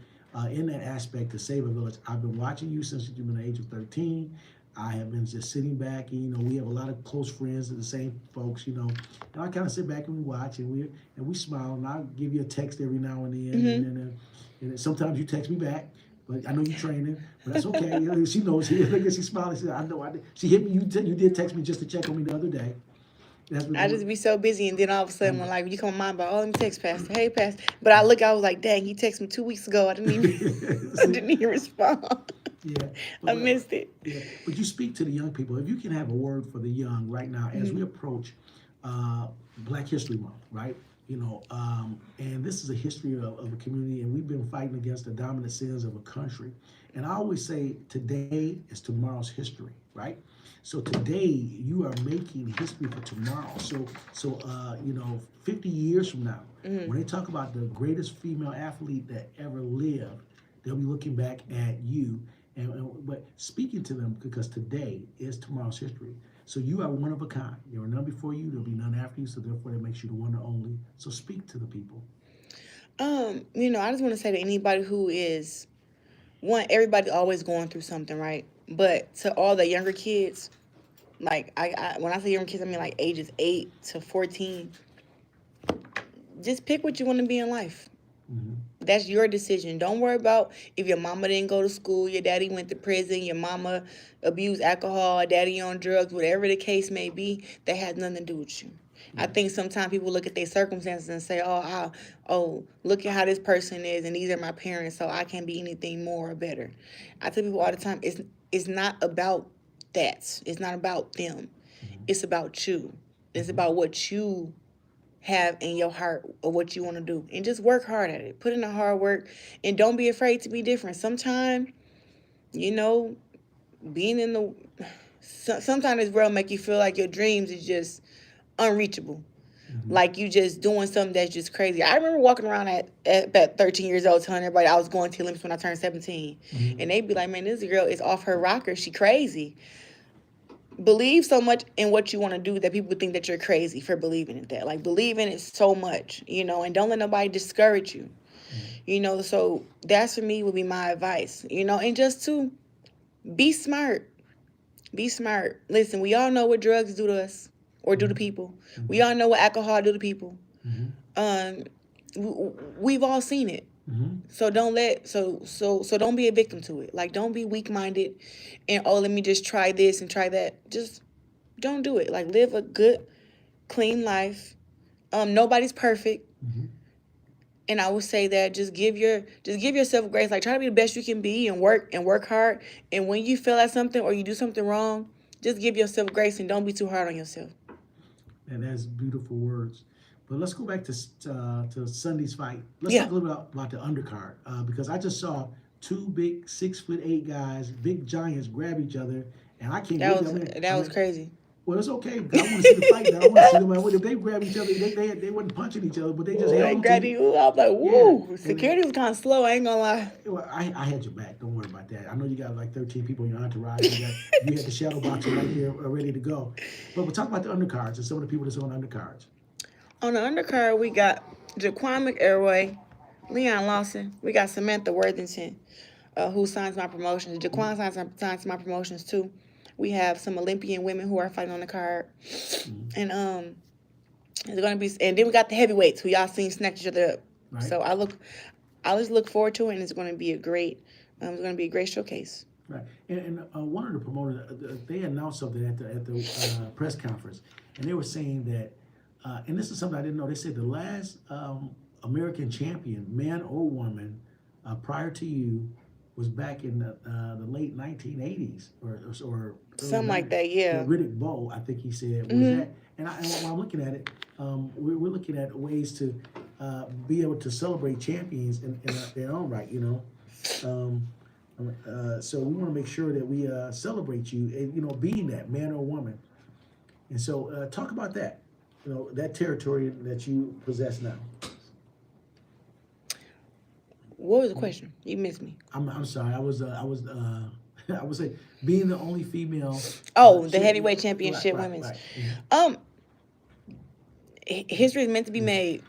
in that aspect to save a village. I've been watching you since you've been the age of 13. I have been just sitting back, and, you know, we have a lot of close friends, the same folks, you know. And I kind of sit back and we watch, and we smile, and I'll give you a text every now and then. And sometimes you text me back. But I know you're training, but that's okay. You know, she knows. Look at she smiling. She said, "I know. I did." She hit me. You did text me just to check on me the other day. I just be so busy, and then all of a sudden, when you come on my mind, let me text Pastor. Hey, Pastor. But I was like, dang, he texted me 2 weeks ago. I didn't even respond. I missed it. Yeah, but you speak to the young people. If you can have a word for the young right now as we approach Black History Month, right? You know, and this is a history of a community, and we've been fighting against the dominant sins of a country. And I always say today is tomorrow's history, right? So today you are making history for tomorrow. So you know, 50 years from now, when they talk about the greatest female athlete that ever lived, they'll be looking back at you, but speaking to them, because today is tomorrow's history. So you are one of a kind. There were none before you, there'll be none after you, so therefore that makes you the one and only. So speak to the people. You know, I just want to say to anybody who is, everybody always going through something, right? But to all the younger kids, like when I say younger kids, I mean like ages 8 to 14, just pick what you want to be in life. That's your decision. Don't worry about if your mama didn't go to school, your daddy went to prison, your mama abused alcohol, daddy on drugs, whatever the case may be. That has nothing to do with you. I think sometimes people look at their circumstances and say, oh, look at how this person is, and these are my parents, so I can't be anything more or better. I tell people all the time, it's not about that. It's not about them. It's about you. It's about what you have in your heart or what you want to do, and just work hard at it. Put in the hard work, and don't be afraid to be different. Sometimes, you know, sometimes this world make you feel like your dreams is just unreachable. Like you just doing something that's just crazy. I remember walking around at 13 years old telling everybody I was going to the Olympics when I turned 17. And they'd be like, man, this girl is off her rocker. She crazy. believe so much in what you want to do that people think that you're crazy for believing in that. Like, believe in it so much, you know, and don't let nobody discourage you, you know. So that's, for me, would be my advice, you know, and just to be smart. Be smart. Listen, we all know what drugs do to us or do to people. We all know what alcohol do to people. We've all seen it. So don't don't be a victim to it. Like, don't be weak-minded and, oh, let me just try this and try that. Just don't do it. Like, live a good, clean life. Nobody's perfect. And I would say that just give yourself grace. Like, try to be the best you can be and work hard. And when you feel at something or you do something wrong, just give yourself grace and don't be too hard on yourself. And that's beautiful words. But let's go back to Sunday's fight. Let's talk a little bit about the undercard, because I just saw two big 6'8" guys, big giants, grab each other, and I can't. That was crazy. Well, it's okay. I want to see the fight. I want to see them. If they grab each other, they wasn't punching each other, but they just held grabbed you. I was like, woo. Security was kind of slow. I ain't gonna lie. Well, I had your back. Don't worry about that. I know you got like 13 people in your entourage. You had the shadow boxer right here ready to go. But we'll talk about the undercards and some of the people that's on undercards. On the undercard, we got Jaquan McElroy, Leon Lawson. We got Samantha Worthington, who signs my promotions. Jaquan signs my promotions too. We have some Olympian women who are fighting on the card. And it's gonna be, and then we got the heavyweights who y'all seen snatch each other up. Right. So I just look forward to it, and it's gonna be a great showcase. Right. And one of the promoters, they announced something at the press conference, and they were saying that, and this is something I didn't know. They said the last American champion, man or woman, prior to you, was back in the late 1980s or something like that. Yeah. Riddick Bowe, I think he said, was that. And while I'm looking at it, we're looking at ways to be able to celebrate champions in their own right, you know. So we want to make sure that we celebrate you, you know, being that man or woman. And so talk about that, you know, that territory that you possess now. What was the question? You missed me. I'm sorry. I was I would say being the only female. Oh, the heavyweight championship women's. Right. History is meant to be made.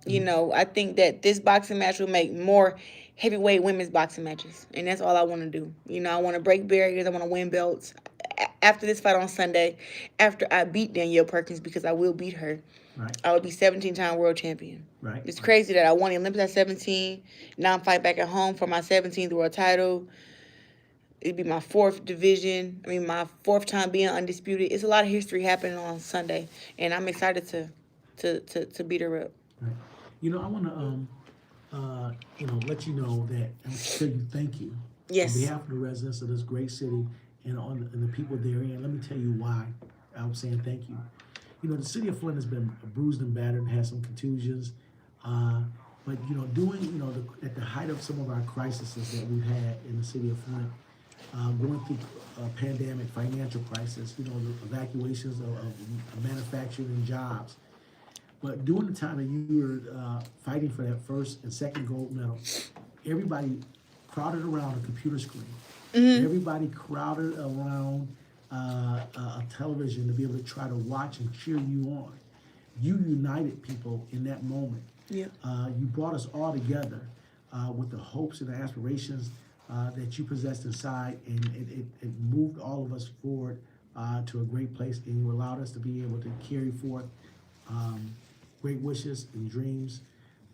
You know, I think that this boxing match will make more heavyweight women's boxing matches, and that's all I want to do. You know, I want to break barriers. I want to win belts. After this fight on Sunday, after I beat Danielle Perkins, because I will beat her, right, I will be 17-time world champion. Right. It's crazy that I won the Olympics at 17. Now I'm fighting back at home for my 17th world title. It'd be my fourth time being undisputed. It's a lot of history happening on Sunday, and I'm excited to beat her up. Right. You know, I want to let you know that I'm tell you thank you. Yes. On behalf of the residents of this great city and the people therein, let me tell you why I'm saying thank you. You know, the city of Flint has been bruised and battered, had some contusions, but you know, at the height of some of our crises that we've had in the city of Flint, going through a pandemic, financial crisis, you know, the evacuations of manufacturing jobs. But during the time that you were fighting for that first and second gold medal, everybody crowded around a computer screen. Mm-hmm. Everybody crowded around a television to be able to try to watch and cheer you on. You united people in that moment. Yeah. You brought us all together with the hopes and the aspirations that you possessed inside, and it moved all of us forward to a great place, and you allowed us to be able to carry forth great wishes and dreams.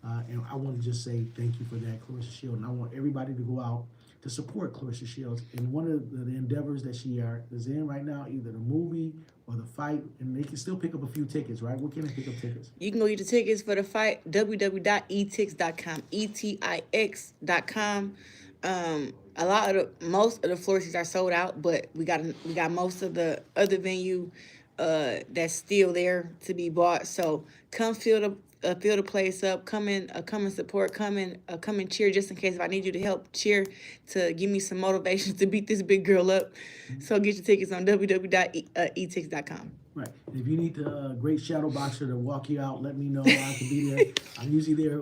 And I want to just say thank you for that, Claressa Shields. And I want everybody to go out to support Claressa Shields in one of the endeavors that she is in right now, either the movie or the fight. And they can still pick up a few tickets, right? Where can they pick up tickets? You can go get the tickets for the fight, www.etix.com, etix.com. Most of the floor seats are sold out, but we got most of the other venue that's still there to be bought. So come fill the place up. Come and support. Come and cheer, just in case if I need you to help cheer to give me some motivation to beat this big girl up. So get your tickets on www.etix.com. Right. And if you need a great shadow boxer to walk you out, let me know. I can be there. I'm usually there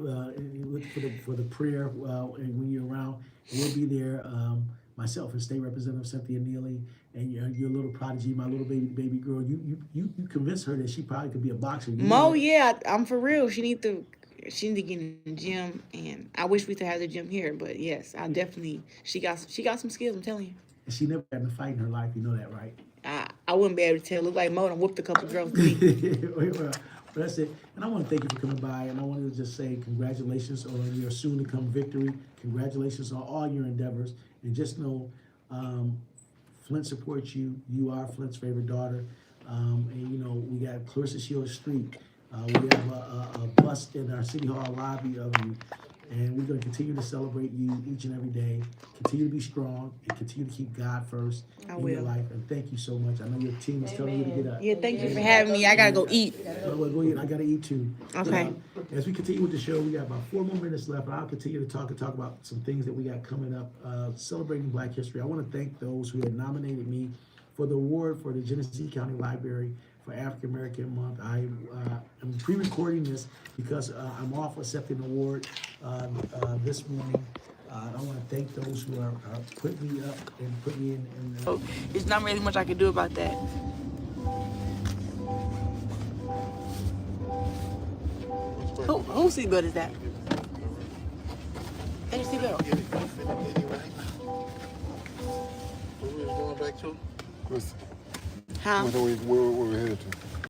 for the prayer when you're around. We'll be there. Myself and State Representative Cynthia Neely and your little prodigy, my little baby girl, you convinced her that she probably could be a boxer. Mo, yeah, I'm for real. She need to get in the gym, and I wish we could have the gym here. But yes, I definitely she got some skills. I'm telling you. And she never had a fight in her life. You know that, right? I wouldn't be able to tell. Look like Mo done whooped a couple girls. Well, that's it. And I want to thank you for coming by. And I wanted to just say congratulations on your soon-to-come victory. Congratulations on all your endeavors. And just know, Flint supports you. You are Flint's favorite daughter. And you know, we got Claressa Shields Street. We have a bust in our City Hall lobby of you. And we're going to continue to celebrate you each and every day. Continue to be strong and continue to keep God first in your life. And thank you so much. I know your team is telling you to get up. Yeah, thank you for having me. I got to go eat. Well, go ahead. I got to eat too. Okay. As we continue with the show, we got about 4 more minutes left. I'll continue to talk about some things that we got coming up, celebrating Black History. I want to thank those who had nominated me for the award for the Genesee County Library for African American Month. I am pre-recording this because I'm off accepting the award this morning. I want to thank those who are putting me up and putting me in. So it's not really much I can do about that. Whose seatbelt is that? That is seatbelt. Where we going back to? Huh? Where we headed to?